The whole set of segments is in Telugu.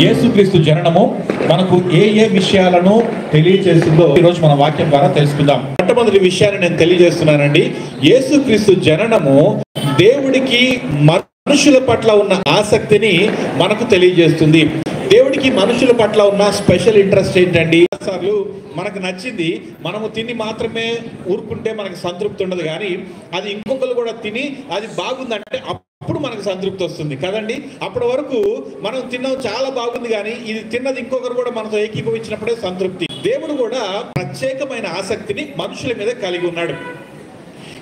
యేసుక్రీస్తు జననము మనకు ఏ విషయాలను తెలియజేస్తుందో ఈరోజు మన వాక్యం ద్వారా తెలుసుకుందాం. మొట్టమొదటి విషయాన్ని నేను తెలియజేస్తున్నానండి. యేసుక్రీస్తు జననము దేవుడికి మనుషుల పట్ల ఉన్న ఆసక్తిని మనకు తెలియజేస్తుంది. దేవుడికి మనుషుల పట్ల ఉన్న స్పెషల్ ఇంట్రెస్ట్ ఏంటండి? సార్లు మనకు నచ్చింది మనము తిని మాత్రమే ఊరుకుంటే మనకు సంతృప్తి ఉండదు, కానీ అది ఇంకొకరు కూడా తిని అది బాగుందంటే అప్పుడు మనకు సంతృప్తి వస్తుంది కదండి. అప్పటి వరకు మనం తిన్నాం చాలా బాగుంది, కానీ ఇది తిన్నది ఇంకొకరు కూడా మనతో ఏకీభవించినప్పుడే సంతృప్తి. దేవుడు కూడా ప్రత్యేకమైన ఆసక్తిని మనుషుల మీద కలిగి ఉన్నాడు.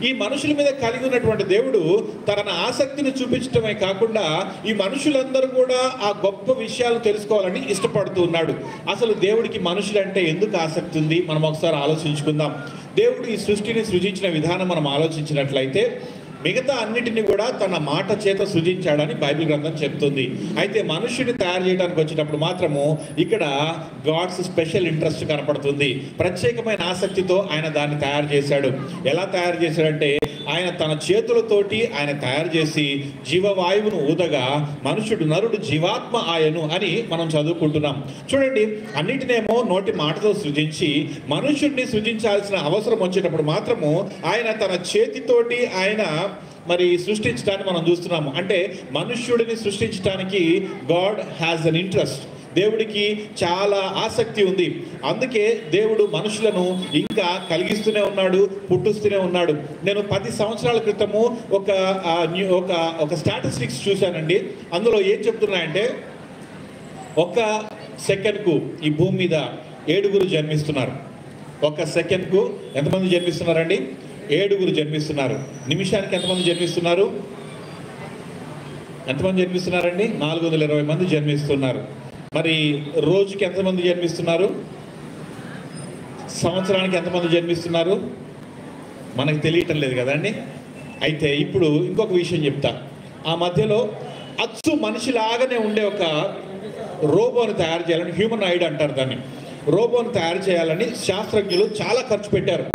ఈ మనుషుల మీద కలిగి ఉన్నటువంటి దేవుడు తన ఆసక్తిని చూపించడమే కాకుండా ఈ మనుషులందరూ కూడా ఆ గొప్ప విషయాలు తెలుసుకోవాలని ఇష్టపడుతూ ఉన్నాడు. అసలు దేవుడికి మనుషులంటే ఎందుకు ఆసక్తి ఉంది? మనం ఒకసారి ఆలోచించుకుందాం. దేవుడు ఈ సృష్టిని సృజించిన విధానం మనం ఆలోచించినట్లయితే మిగతా అన్నిటిని కూడా తన మాట చేత సృజించాడని బైబిల్ గ్రంథం చెప్తుంది. అయితే మనుష్యుని తయారు చేయడానికి వచ్చేటప్పుడు మాత్రము ఇక్కడ గాడ్స్ స్పెషల్ ఇంట్రెస్ట్ కనపడుతుంది. ప్రత్యేకమైన ఆసక్తితో ఆయన దాన్ని తయారు చేశాడు. ఎలా తయారు చేశాడంటే ఆయన తన చేతులతోటి ఆయన తయారు చేసి జీవవాయువును ఊదగా మనుషుడు నరుడు జీవాత్మ ఆయను అని మనం చదువుకుంటున్నాం. చూడండి, అన్నిటినేమో నోటి మాటతో సృజించి మనుషుడిని సృజించాల్సిన అవసరం వచ్చేటప్పుడు మాత్రము ఆయన తన చేతితోటి ఆయన మరి సృష్టించడాన్ని మనం చూస్తున్నాము. అంటే మనుష్యుడిని సృష్టించడానికి గాడ్ హ్యాస్ అన్ ఇంట్రెస్ట్. దేవుడికి చాలా ఆసక్తి ఉంది. అందుకే దేవుడు మనుషులను ఇంకా కలిగిస్తూనే ఉన్నాడు, పుట్టుస్తూనే ఉన్నాడు. నేను 10 సంవత్సరాల క్రితము ఒక స్టాటిస్టిక్స్ చూశానండి. అందులో ఏం చెప్తున్నాయంటే 1 సెకండ్కు ఈ భూమి మీద 7 జన్మిస్తున్నారు. 1 సెకండ్కు ఎంతమంది జన్మిస్తున్నారండి? 7 జన్మిస్తున్నారు. నిమిషానికి ఎంతమంది జన్మిస్తున్నారు? ఎంతమంది జన్మిస్తున్నారండి? 420 మంది జన్మిస్తున్నారు. మరి రోజుకి ఎంతమంది జన్మిస్తున్నారు? సంవత్సరానికి ఎంతమంది జన్మిస్తున్నారు? మనకు తెలియటం లేదు కదండి. అయితే ఇప్పుడు ఇంకొక విషయం చెప్తా. ఆ మధ్యలో అచ్చు మనిషిలాగానే ఉండే ఒక రోబోని తయారు చేయాలని, హ్యూమనాయిడ్ అంటారు దాన్ని, రోబోని తయారు చేయాలని శాస్త్రజ్ఞులు చాలా ఖర్చు పెట్టారు.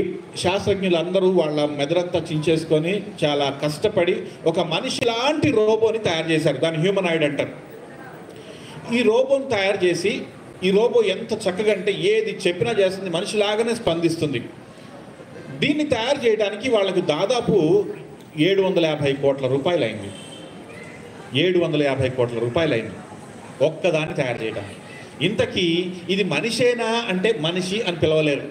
శాస్త్రజ్ఞులు అందరూ వాళ్ళ మెదడంతా చించేసుకొని చాలా కష్టపడి ఒక మనిషి లాంటి రోబోని తయారు చేశారు. దాన్ని హ్యూమనాయిడ్ అంటారు. ఈ రోబోని తయారు చేసి ఈ రోబో ఎంత చక్కగా అంటే ఏది చెప్పినా చేస్తుంది, మనిషిలాగానే స్పందిస్తుంది. దీన్ని తయారు చేయడానికి వాళ్ళకు దాదాపు 750 కోట్ల రూపాయలు అయింది. 750 కోట్ల రూపాయలు అయింది ఒక్కదాన్ని తయారు చేయడానికి. ఇంతకీ ఇది మనిషేనా అంటే మనిషి అని పిలవలేరు.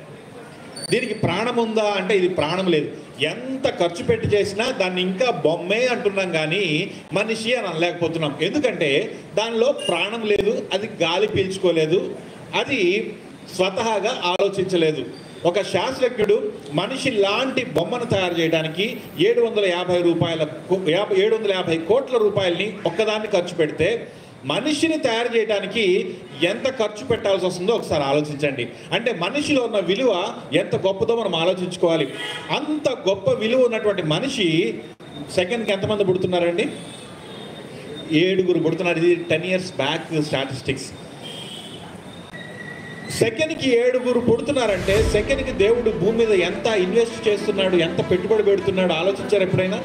దీనికి ప్రాణం ఉందా అంటే ఇది ప్రాణం లేదు. ఎంత ఖర్చు పెట్టి చేసినా దాన్ని ఇంకా బొమ్మే అంటున్నాం, కానీ మనిషి అని అనలేకపోతున్నాం. ఎందుకంటే దానిలో ప్రాణం లేదు, అది గాలి పీల్చుకోలేదు, అది స్వతహాగా ఆలోచించలేదు. ఒక శాస్త్రజ్ఞుడు మనిషి లాంటి బొమ్మను తయారు చేయడానికి 750 కోట్ల రూపాయలని ఒక్కదాన్ని ఖర్చు పెడితే మనిషిని తయారు చేయడానికి ఎంత ఖర్చు పెట్టాల్సి వస్తుందో ఒకసారి ఆలోచించండి. అంటే మనిషిలో ఉన్న విలువ ఎంత గొప్పదో మనం ఆలోచించుకోవాలి. అంత గొప్ప విలువ ఉన్నటువంటి మనిషి సెకండ్కి ఎంతమంది పుడుతున్నారండి? 7 పుడుతున్నారు. ఇది 10 years బ్యాక్ స్టాటిస్టిక్స్. సెకండ్కి 7 పుడుతున్నారంటే సెకండ్కి దేవుడు భూమి మీద ఎంత ఇన్వెస్ట్ చేస్తున్నాడు, ఎంత పెట్టుబడి పెడుతున్నాడు ఆలోచించారు ఎప్పుడైనా?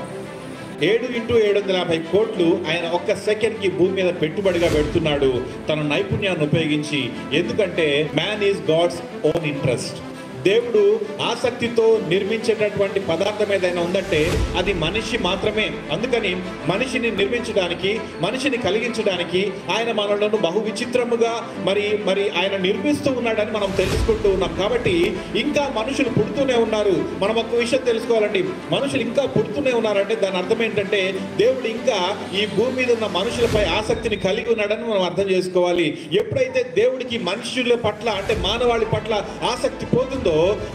7 × 750 కోట్లు ఆయన 1 సెకండ్కి భూమి మీద పెట్టుబడిగా పెడుతున్నాడు తన నైపుణ్యాన్ని ఉపయోగించి. ఎందుకంటే man is God's own interest. దేవుడు ఆసక్తితో నిర్మించేటటువంటి పదార్థం ఏదైనా ఉందంటే అది మనిషి మాత్రమే. అందుకని మనిషిని నిర్మించడానికి, మనిషిని కలిగించడానికి ఆయన మనలను బహు విచిత్రముగా మరి ఆయన నిర్మిస్తూ ఉన్నాడని మనం తెలుసుకుంటూ ఉన్నాం. కాబట్టి ఇంకా మనుషులు పుడుతూనే ఉన్నారు. మనం ఒక విషయం తెలుసుకోవాలండి, మనుషులు ఇంకా పుడుతూనే ఉన్నారంటే దాని అర్థం ఏంటంటే దేవుడు ఇంకా ఈ భూమి మీద ఉన్న మనుషులపై ఆసక్తిని కలిగి ఉన్నాడని మనం అర్థం చేసుకోవాలి. ఎప్పుడైతే దేవుడికి మనుషుల పట్ల అంటే మానవాళి పట్ల ఆసక్తి పోతుందో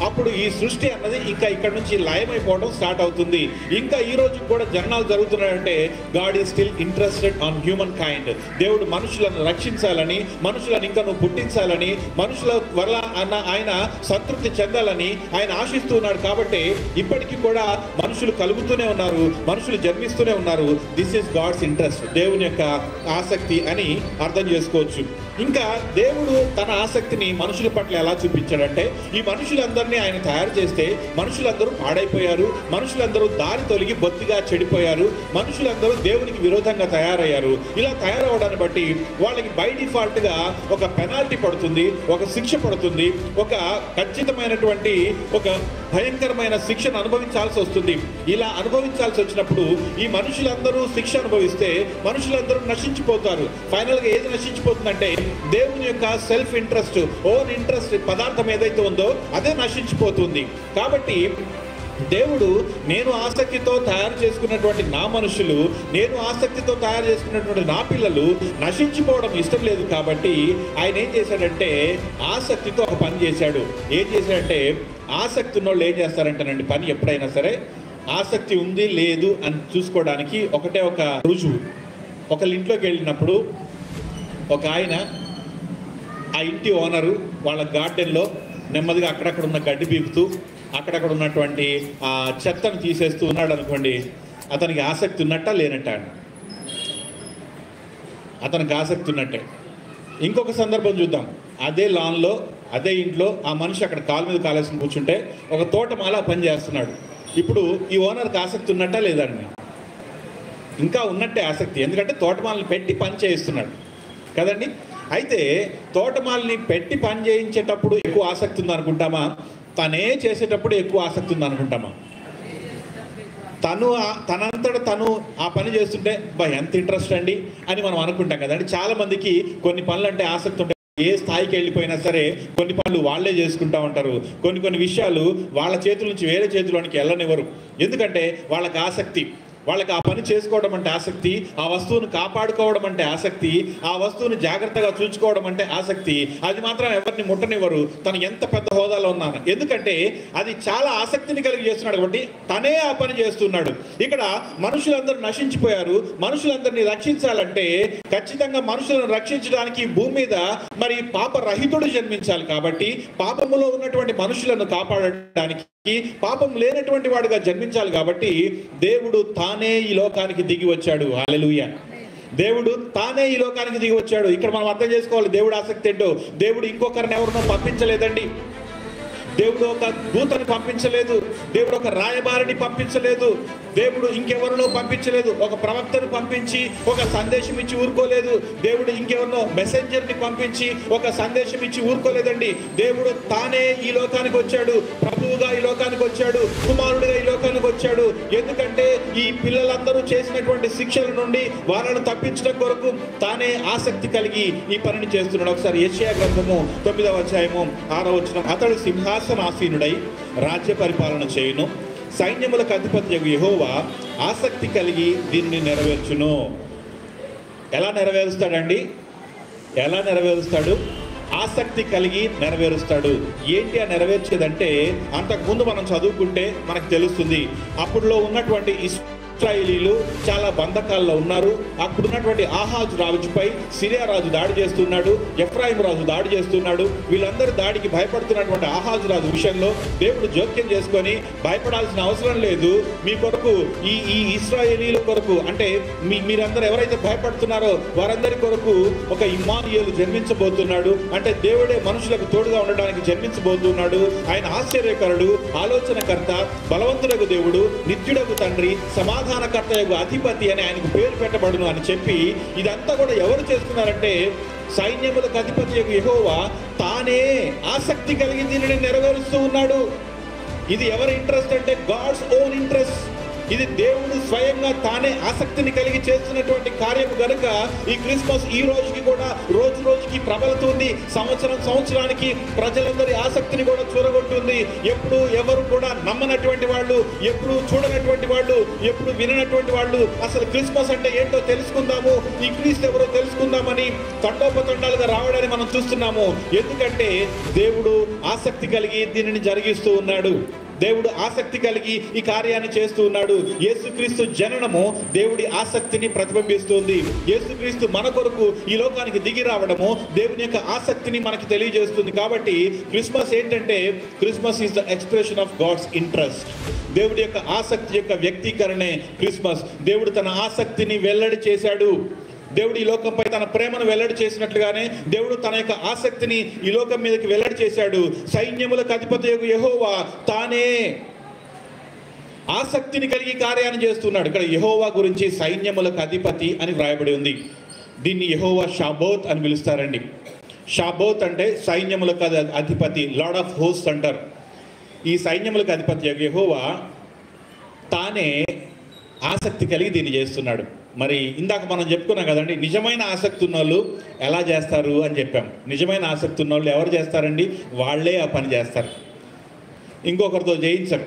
అప్పుడు ఈ సృష్టి అన్నది ఇంకా ఇక్కడ నుంచి లయమైపోవడం స్టార్ట్ అవుతుంది. ఇంకా ఈ రోజు కూడా జననాలు జరుగుతున్నాయంటే God is still interested on humankind. దేవుడు మనుషులను రక్షించాలని, మనుషులను ఇంకా నువ్వు పుట్టించాలని, మనుషుల వల్ల ఆయన సంతృప్తి చెందాలని ఆయన ఆశిస్తూ ఉన్నాడు. కాబట్టి ఇప్పటికీ కూడా మనుషులు కలుగుతూనే ఉన్నారు, మనుషులు జన్మిస్తూనే ఉన్నారు. దిస్ ఈస్ గాడ్స్ ఇంట్రెస్ట్, దేవుని యొక్క ఆసక్తి అని అర్థం చేసుకోవచ్చు. ఇంకా దేవుడు తన ఆసక్తిని మనుషుల పట్ల ఎలా చూపించాడంటే, ఈ మనుషులందరినీ ఆయన తయారు చేస్తే మనుషులందరూ పాడైపోయారు, మనుషులందరూ దారి తొలగి బొత్తిగా చెడిపోయారు, మనుషులందరూ దేవునికి విరోధంగా తయారయ్యారు. ఇలా తయారవడాన్ని బట్టి వాళ్ళకి బై డిఫాల్ట్గా ఒక పెనాల్టీ పడుతుంది, ఒక శిక్ష పడుతుంది, ఒక ఖచ్చితమైనటువంటి ఒక భయంకరమైన శిక్షను అనుభవించాల్సి వస్తుంది. ఇలా అనుభవించాల్సి వచ్చినప్పుడు ఈ మనుషులందరూ శిక్ష అనుభవిస్తే మనుషులందరూ నశించిపోతారు. ఫైనల్గా ఏది నశించిపోతుందంటే దేవుని యొక్క సెల్ఫ్ ఇంట్రెస్ట్, ఓన్ ఇంట్రెస్ట్ పదార్థం ఏదైతే ఉందో అదే నశించిపోతుంది. కాబట్టి దేవుడు నేను ఆసక్తితో తయారు చేసుకున్నటువంటి నా మనుషులు, నేను ఆసక్తితో తయారు చేసుకున్నటువంటి నా పిల్లలు నశించిపోవడం ఇష్టం లేదు. కాబట్టి ఆయన ఏం చేశాడంటే ఆసక్తితో ఒక పని చేశాడు. ఏం చేశాడంటే, ఆసక్తి ఉన్నోళ్ళు ఏం చేస్తారంటేనండి, పని ఎప్పుడైనా సరే ఆసక్తి ఉంది లేదు అని చూసుకోవడానికి ఒకటే ఒక రుజువు. ఒకళ్ళ ఇంట్లోకి వెళ్ళినప్పుడు ఒక ఆయన, ఆ ఇంటి ఓనరు వాళ్ళ గార్డెన్లో నెమ్మదిగా అక్కడక్కడ ఉన్న గడ్డి పీకుతూ అక్కడక్కడ ఉన్నటువంటి ఆ చెత్తను తీసేస్తూ ఉన్నాడు అనుకోండి, అతనికి ఆసక్తి ఉన్నట్టా లేనట్టా? అతనికి ఆసక్తి ఉన్నట్టే. ఇంకొక సందర్భం చూద్దాం. అదే లాన్లో అదే ఇంట్లో ఆ మనిషి అక్కడ కాలు మీద కాలేసుకుని కూర్చుంటే ఒక తోటమాల పని చేస్తున్నాడు. ఇప్పుడు ఈ ఓనర్కి ఆసక్తి ఉన్నట్టా లేదండి? ఇంకా ఉన్నట్టే ఆసక్తి, ఎందుకంటే తోటమాలని పెట్టి పని చేయిస్తున్నాడు కదండి. అయితే తోటమాలని పెట్టి పని చేయించేటప్పుడు ఎక్కువ ఆసక్తి ఉంది అనుకుంటామా, తనే చేసేటప్పుడు ఎక్కువ ఆసక్తి ఉంది అనుకుంటామా? తనంతట తను ఆ పని చేస్తుంటే ఎంత ఇంట్రెస్ట్ అండి అని మనం అనుకుంటాం కదండి. చాలా మందికి కొన్ని పనులు అంటే ఆసక్తి ఉంటాయి. ఏ స్థాయికి వెళ్ళిపోయినా సరే కొన్ని పనులు వాళ్ళే చేసుకుంటూ ఉంటారు. కొన్ని విషయాలు వాళ్ళ చేతుల నుంచి వేరే చేతిలోనికి వెళ్ళనివ్వరు. ఎందుకంటే వాళ్ళకి ఆసక్తి, వాళ్ళకి ఆ పని చేసుకోవడం అంటే ఆసక్తి, ఆ వస్తువును కాపాడుకోవడం అంటే ఆసక్తి, ఆ వస్తువుని జాగ్రత్తగా చూసుకోవడం అంటే ఆసక్తి. అది మాత్రం ఎవరిని ముట్టనివ్వరు, తను ఎంత పెద్ద హోదాలో ఉన్నాను. ఎందుకంటే అది చాలా ఆసక్తిని కలిగి చేస్తున్నాడు కాబట్టి తనే ఆ పని చేస్తున్నాడు. ఇక్కడ మనుషులందరూ నశించిపోయారు. మనుషులందరినీ రక్షించాలంటే ఖచ్చితంగా మనుషులను రక్షించడానికి భూమి మీద మరి పాపరహితుడు జన్మించాలి. కాబట్టి పాపములో ఉన్నటువంటి మనుషులను కాపాడడానికి పాపం లేనటువంటి వాడుగా జన్మించాలి. కాబట్టి దేవుడు తానే ఈ లోకానికి దిగి వచ్చాడు. హల్లెలూయా. దేవుడు తానే ఈ లోకానికి దిగి వచ్చాడు. ఇక్కడ మనం అర్థం చేసుకోవాలి దేవుడు ఆసక్తి ఏంటో. దేవుడు ఇంకొకరిని ఎవరినో పంపించలేదండి. దేవుడు ఒక దూతను పంపించలేదు, దేవుడు ఒక రాయబారిని పంపించలేదు, దేవుడు ఇంకెవరినో పంపించలేదు, ఒక ప్రవక్తను పంపించి ఒక సందేశం ఇచ్చి ఊరుకోలేదు, దేవుడు ఇంకెవరినో మెసెంజర్ని పంపించి ఒక సందేశం ఇచ్చి ఊరుకోలేదండి. దేవుడు తానే ఈ లోకానికి వచ్చాడు, ప్రభువుగా ఈ లోకానికి వచ్చాడు, కుమారుడిగా ఈ లోకానికి వచ్చాడు. ఎందుకంటే ఈ పిల్లలందరూ చేసినటువంటి శిక్షల నుండి వాళ్ళను తప్పించడం కొరకు తానే ఆసక్తి కలిగి ఈ పనిని చేస్తున్నాడు. ఒకసారి యెషయా గ్రంథము 9వ అధ్యాయము 6వ వచనం, అతడు సింహాసనాసీనుడై రాజ్య పరిపాలన చేయును, సైన్యములకు అధిపతి యెహోవా ఆసక్తి కలిగి దీనిని నెరవేర్చును. ఎలా నెరవేరుస్తాడండి? ఎలా నెరవేరుస్తాడు? ఆసక్తి కలిగి నెరవేరుస్తాడు. ఏంటి ఆ నెరవేర్చేదంటే, అంతకుముందు మనం చదువుకుంటే మనకు తెలుస్తుంది. అప్పుడులో ఉన్నటువంటి ఇశ్రాయేలీలు చాలా బంధకాల్లో ఉన్నారు. అప్పుడున్నటువంటి ఆహాజు రాజుపై సిరియా రాజు దాడి చేస్తున్నాడు, ఎఫ్రాయిం రాజు దాడి చేస్తున్నాడు. వీళ్ళందరూ దాడికి భయపడుతున్నటువంటి ఆహాజు రాజు విషయంలో దేవుడు జోక్యం చేసుకొని భయపడాల్సిన అవసరం లేదు, మీ కొరకు ఈ ఇశ్రాయేలీల కొరకు, అంటే మీరందరూ ఎవరైతే భయపడుతున్నారో వారందరి కొరకు ఒక ఇమ్మానుయేలు జన్మించబోతున్నాడు. అంటే దేవుడే మనుషులకు తోడుగా ఉండడానికి జన్మించబోతున్నాడు. ఆయన ఆశ్చర్యకరుడు, ఆలోచనకర్త, బలవంతుడగు దేవుడు, నిత్యుడగు తండ్రి, సమాధానకర్త యొక్క అధిపతి అని ఆయనకు పేరు పెట్టబడును అని చెప్పి ఇదంతా కూడా ఎవరు చేస్తున్నారంటే సైన్యములకు అధిపతి యొక్క యెహోవా తానే ఆసక్తి కలిగి దీనిని నెరవేరుస్తూ ఉన్నాడు. ఇది ఎవరి ఇంట్రెస్ట్ అంటే గాడ్స్ ఓన్ ఇంట్రెస్ట్. ఇది దేవుడు స్వయంగా తానే ఆసక్తిని కలిగి చేస్తున్నటువంటి కార్యం కనుక ఈ క్రిస్మస్ ఈ రోజుకి కూడా రోజు రోజుకి ప్రబలుతుంది. సంవత్సరానికి ప్రజలందరి ఆసక్తిని కూడా చూరగొంటుంది. ఎప్పుడు ఎవరు కూడా నమ్మనటువంటి వాళ్ళు, ఎప్పుడు చూడనటువంటి వాళ్ళు, ఎప్పుడు విననటువంటి వాళ్ళు అసలు క్రిస్మస్ అంటే ఏంటో తెలుసుకుందాము, ఈ క్రీస్తు ఎవరో తెలుసుకుందామని తండోపతండాలుగా రావడాన్ని మనం చూస్తున్నాము. ఎందుకంటే దేవుడు ఆసక్తి కలిగి దీనిని జరిగిస్తూ ఉన్నాడు. దేవుడు ఆసక్తి కలిగి ఈ కార్యాన్ని చేస్తూ ఉన్నాడు. యేసుక్రీస్తు జననము దేవుడి ఆసక్తిని ప్రతిబింబిస్తుంది. యేసుక్రీస్తు మన కొరకు ఈ లోకానికి దిగి రావడము దేవుని యొక్క ఆసక్తిని మనకి తెలియజేస్తుంది. కాబట్టి క్రిస్మస్ ఏంటంటే, Christmas is the expression of God's interest. దేవుడి యొక్క ఆసక్తి యొక్క వ్యక్తీకరణే క్రిస్మస్. దేవుడు తన ఆసక్తిని వెల్లడి చేశాడు. దేవుడు ఈ లోకంపై తన ప్రేమను వెల్లడి చేసినట్లుగానే దేవుడు తన యొక్క ఆసక్తిని ఈ లోకం మీదకి వెల్లడి చేశాడు. సైన్యములకు అధిపతియగు యెహోవా తానే ఆసక్తిని కలిగి కార్యాన్ని చేస్తున్నాడు. ఇక్కడ యెహోవా గురించి సైన్యములకు అధిపతి అని వ్రాయబడి ఉంది. దీన్ని యెహోవా షాబోత్ అని పిలుస్తారండి. షాబోత్ అంటే సైన్యములకు అధిపతి, లార్డ్ ఆఫ్ హోస్ట్ అంటారు. ఈ సైన్యములకు అధిపతి యెహోవా తానే ఆసక్తి కలిగి దీన్ని చేస్తున్నాడు. మరి ఇందాక మనం చెప్పుకున్నాం కదండి, నిజమైన ఆసక్తి ఉన్నోళ్ళు ఎలా చేస్తారు అని చెప్పాం. నిజమైన ఆసక్తి ఉన్నోళ్ళు ఎవరు చేస్తారండి? వాళ్ళే ఆ పని చేస్తారు, ఇంకొకరితో చేయించరు.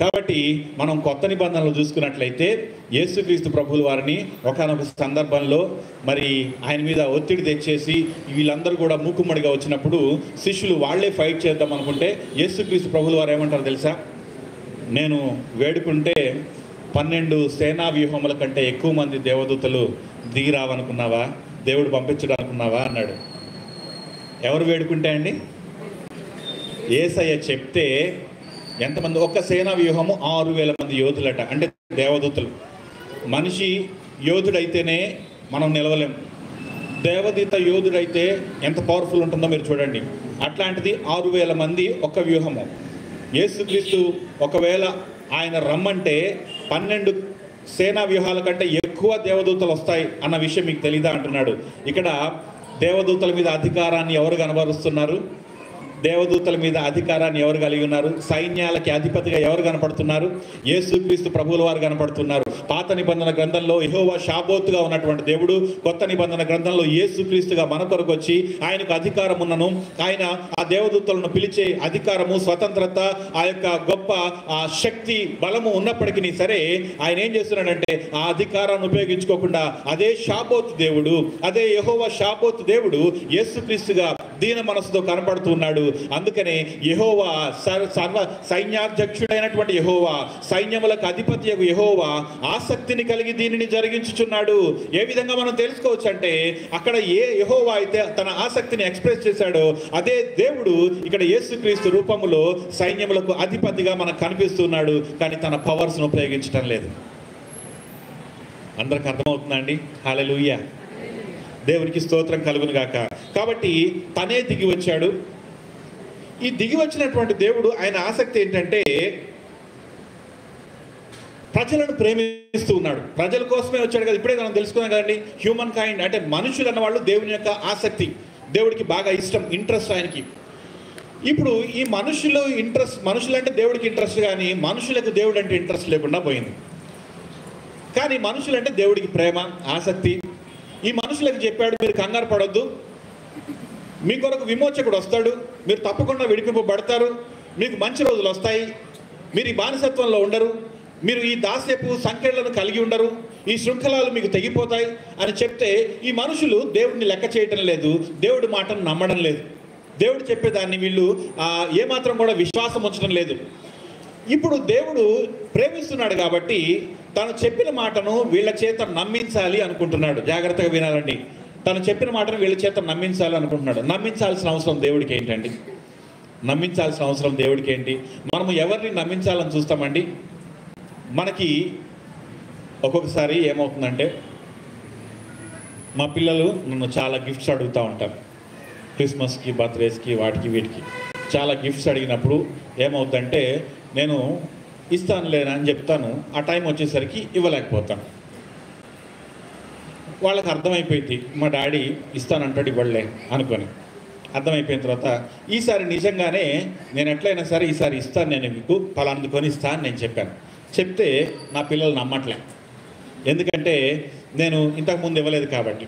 కాబట్టి మనం కొత్త నిబంధనలు చూసుకున్నట్లయితే యేసుక్రీస్తు ప్రభువుల వారిని ఒకానొక సందర్భంలో మరి ఆయన మీద ఒత్తిడి తెచ్చేసి వీళ్ళందరూ కూడా మూకుమ్మడిగా వచ్చినప్పుడు శిష్యులు వాళ్ళే ఫైట్ చేద్దాం అనుకుంటే యేసుక్రీస్తు ప్రభువుల వారు ఏమంటారు తెలుసా? నేను వేడుకుంటే 12 సేనా వ్యూహముల కంటే ఎక్కువ మంది దేవదూతలు దిగి రావనుకున్నావా? దేవుడు పంపించడం అనుకున్నావా అన్నాడు. ఎవరు వేడుకుంటే అండి? యేసయ్య చెప్తే ఎంతమంది? ఒక్క సేనా వ్యూహము 6000 మంది యోధులట, అంటే దేవదూతలు. మనిషి యోధుడైతేనే మనం నిలవలేం. దేవదూత యోధుడైతే ఎంత పవర్ఫుల్ ఉంటుందో మీరు చూడండి. అట్లాంటిది 6000 మంది ఒక్క వ్యూహము. యేసుక్రీస్తు ఒకవేళ ఆయన రమ్మంటే 12 సేనా వ్యూహాల కంటే ఎక్కువ దేవదూతలు వస్తాయి అన్న విషయం మీకు తెలీదా అంటున్నాడు. ఇక్కడ దేవదూతల మీద అధికారాన్ని ఎవరు కనబరుస్తున్నారు? దేవదూతల మీద అధికారాన్ని ఎవరు కలిగి ఉన్నారు? సైన్యాలకి అధిపతిగా ఎవరు కనపడుతున్నారు? యేసుక్రీస్తు ప్రభువుల వారు కనపడుతున్నారు. పాత నిబంధన గ్రంథంలో యెహోవా షాబోతుగా ఉన్నటువంటి దేవుడు కొత్త నిబంధన గ్రంథంలో యేసుక్రీస్తుగా మన కొరకు వచ్చి ఆయనకు అధికారం ఉన్నను, ఆయన ఆ దేవదూతలను పిలిచే అధికారము, స్వతంత్రత, ఆ యొక్క గొప్ప ఆ శక్తి, బలము ఉన్నప్పటికీ సరే ఆయన ఏం చేస్తున్నాడంటే ఆ అధికారాన్ని ఉపయోగించుకోకుండా అదే షాబోతు దేవుడు, అదే యెహోవా షాబోతు దేవుడు యేసుక్రీస్తుగా దీన మనసుతో కనపడుతున్నాడు. అందుకనే యెహోవా సర్వ సైన్యాధ్యక్షుడైనటువంటి యెహోవా, సైన్యములకు అధిపతి యెహోవా ఆసక్తిని కలిగి దీనిని జరిగించుచున్నాడు. ఏ విధంగా మనం తెలుసుకోవచ్చు అంటే, అక్కడ ఏ యెహోవా అయితే తన ఆసక్తిని ఎక్స్ప్రెస్ చేశాడో అదే దేవుడు ఇక్కడ యేసుక్రీస్తు రూపములో సైన్యములకు అధిపతిగా మనకు కనిపిస్తున్నాడు. కానీ తన పవర్స్ను ఉపయోగించడం లేదు. అందరికి అర్థమవుతుందా అండి? హల్లెలూయా, దేవునికి స్తోత్రం కలుగును గాక. కాబట్టి తనే దిగి వచ్చాడు. ఈ దిగి వచ్చినటువంటి దేవుడు ఆయన ఆసక్తి ఏంటంటే ప్రజలను ప్రేమిస్తూ ఉన్నాడు. ప్రజల కోసమే వచ్చాడు కదా. ఇప్పుడే మనం తెలుసుకున్నాం కదండి, హ్యూమన్ కైండ్ అంటే మనుషులు అన్నవాళ్ళు దేవుని యొక్క ఆసక్తి, దేవుడికి బాగా ఇష్టం, ఇంట్రెస్ట్ ఆయనకి. ఇప్పుడు ఈ మనుషులు ఇంట్రెస్ట్, మనుషులంటే దేవుడికి ఇంట్రెస్ట్, కానీ మనుషులకు దేవుడు అంటే ఇంట్రెస్ట్ లేకుండా పోయింది. కానీ మనుషులంటే దేవుడికి ప్రేమ, ఆసక్తి. ఈ మనుషులకు చెప్పాడు, మీరు కంగారు పడొద్దు, మీ కొరకు విమోచకుడు వస్తాడు, మీరు తప్పకుండా విడిపింపబడతారు, మీకు మంచి రోజులు వస్తాయి, మీరు ఈ బానిసత్వంలో ఉండరు, మీరు ఈ దాస్యపు సంఖ్యలను కలిగి ఉండరు, ఈ శృంఖలాలు మీకు తెగిపోతాయి అని చెప్తే ఈ మనుషులు దేవుడిని లెక్క చేయటం లేదు, దేవుడి మాటను నమ్మడం లేదు, దేవుడు చెప్పేదాన్ని వీళ్ళు ఏమాత్రం కూడా విశ్వాసం ఉంచడం లేదు. ఇప్పుడు దేవుడు ప్రేమిస్తున్నాడు కాబట్టి తను చెప్పిన మాటను వీళ్ళ చేత నమ్మించాలి అనుకుంటున్నాడు. జాగ్రత్తగా వినాలండి. తను చెప్పిన మాటను వీళ్ళ చేత నమ్మించాలి అనుకుంటున్నాడు. నమ్మించాల్సిన అవసరం దేవుడికి ఏంటండి? నమ్మించాల్సిన అవసరం దేవుడికి ఏంటి? మనము ఎవరిని నమ్మించాలని చూస్తామండి? మనకి ఒక్కొక్కసారి ఏమవుతుందంటే, మా పిల్లలు నన్ను చాలా గిఫ్ట్స్ అడుగుతూ ఉంటారు. క్రిస్మస్కి, బర్త్డేస్కి, వాటికి వీటికి చాలా గిఫ్ట్స్ అడిగినప్పుడు ఏమవుతుందంటే నేను ఇస్తానులేనా అని చెప్తాను. ఆ టైం వచ్చేసరికి ఇవ్వలేకపోతాను. వాళ్ళకి అర్థమైపోయింది, మా డాడీ ఇస్తానంటాడు, ఇవ్వలే అనుకొని. అర్థమైపోయిన తర్వాత ఈసారి నిజంగానే నేను ఎట్లయినా సరే ఈసారి ఇస్తాను, నేను మీకు పలాంది కొని ఇస్తాను నేను చెప్పాను. చెప్తే నా పిల్లలు నమ్మట్లే. ఎందుకంటే నేను ఇంతకుముందు ఇవ్వలేదు కాబట్టి.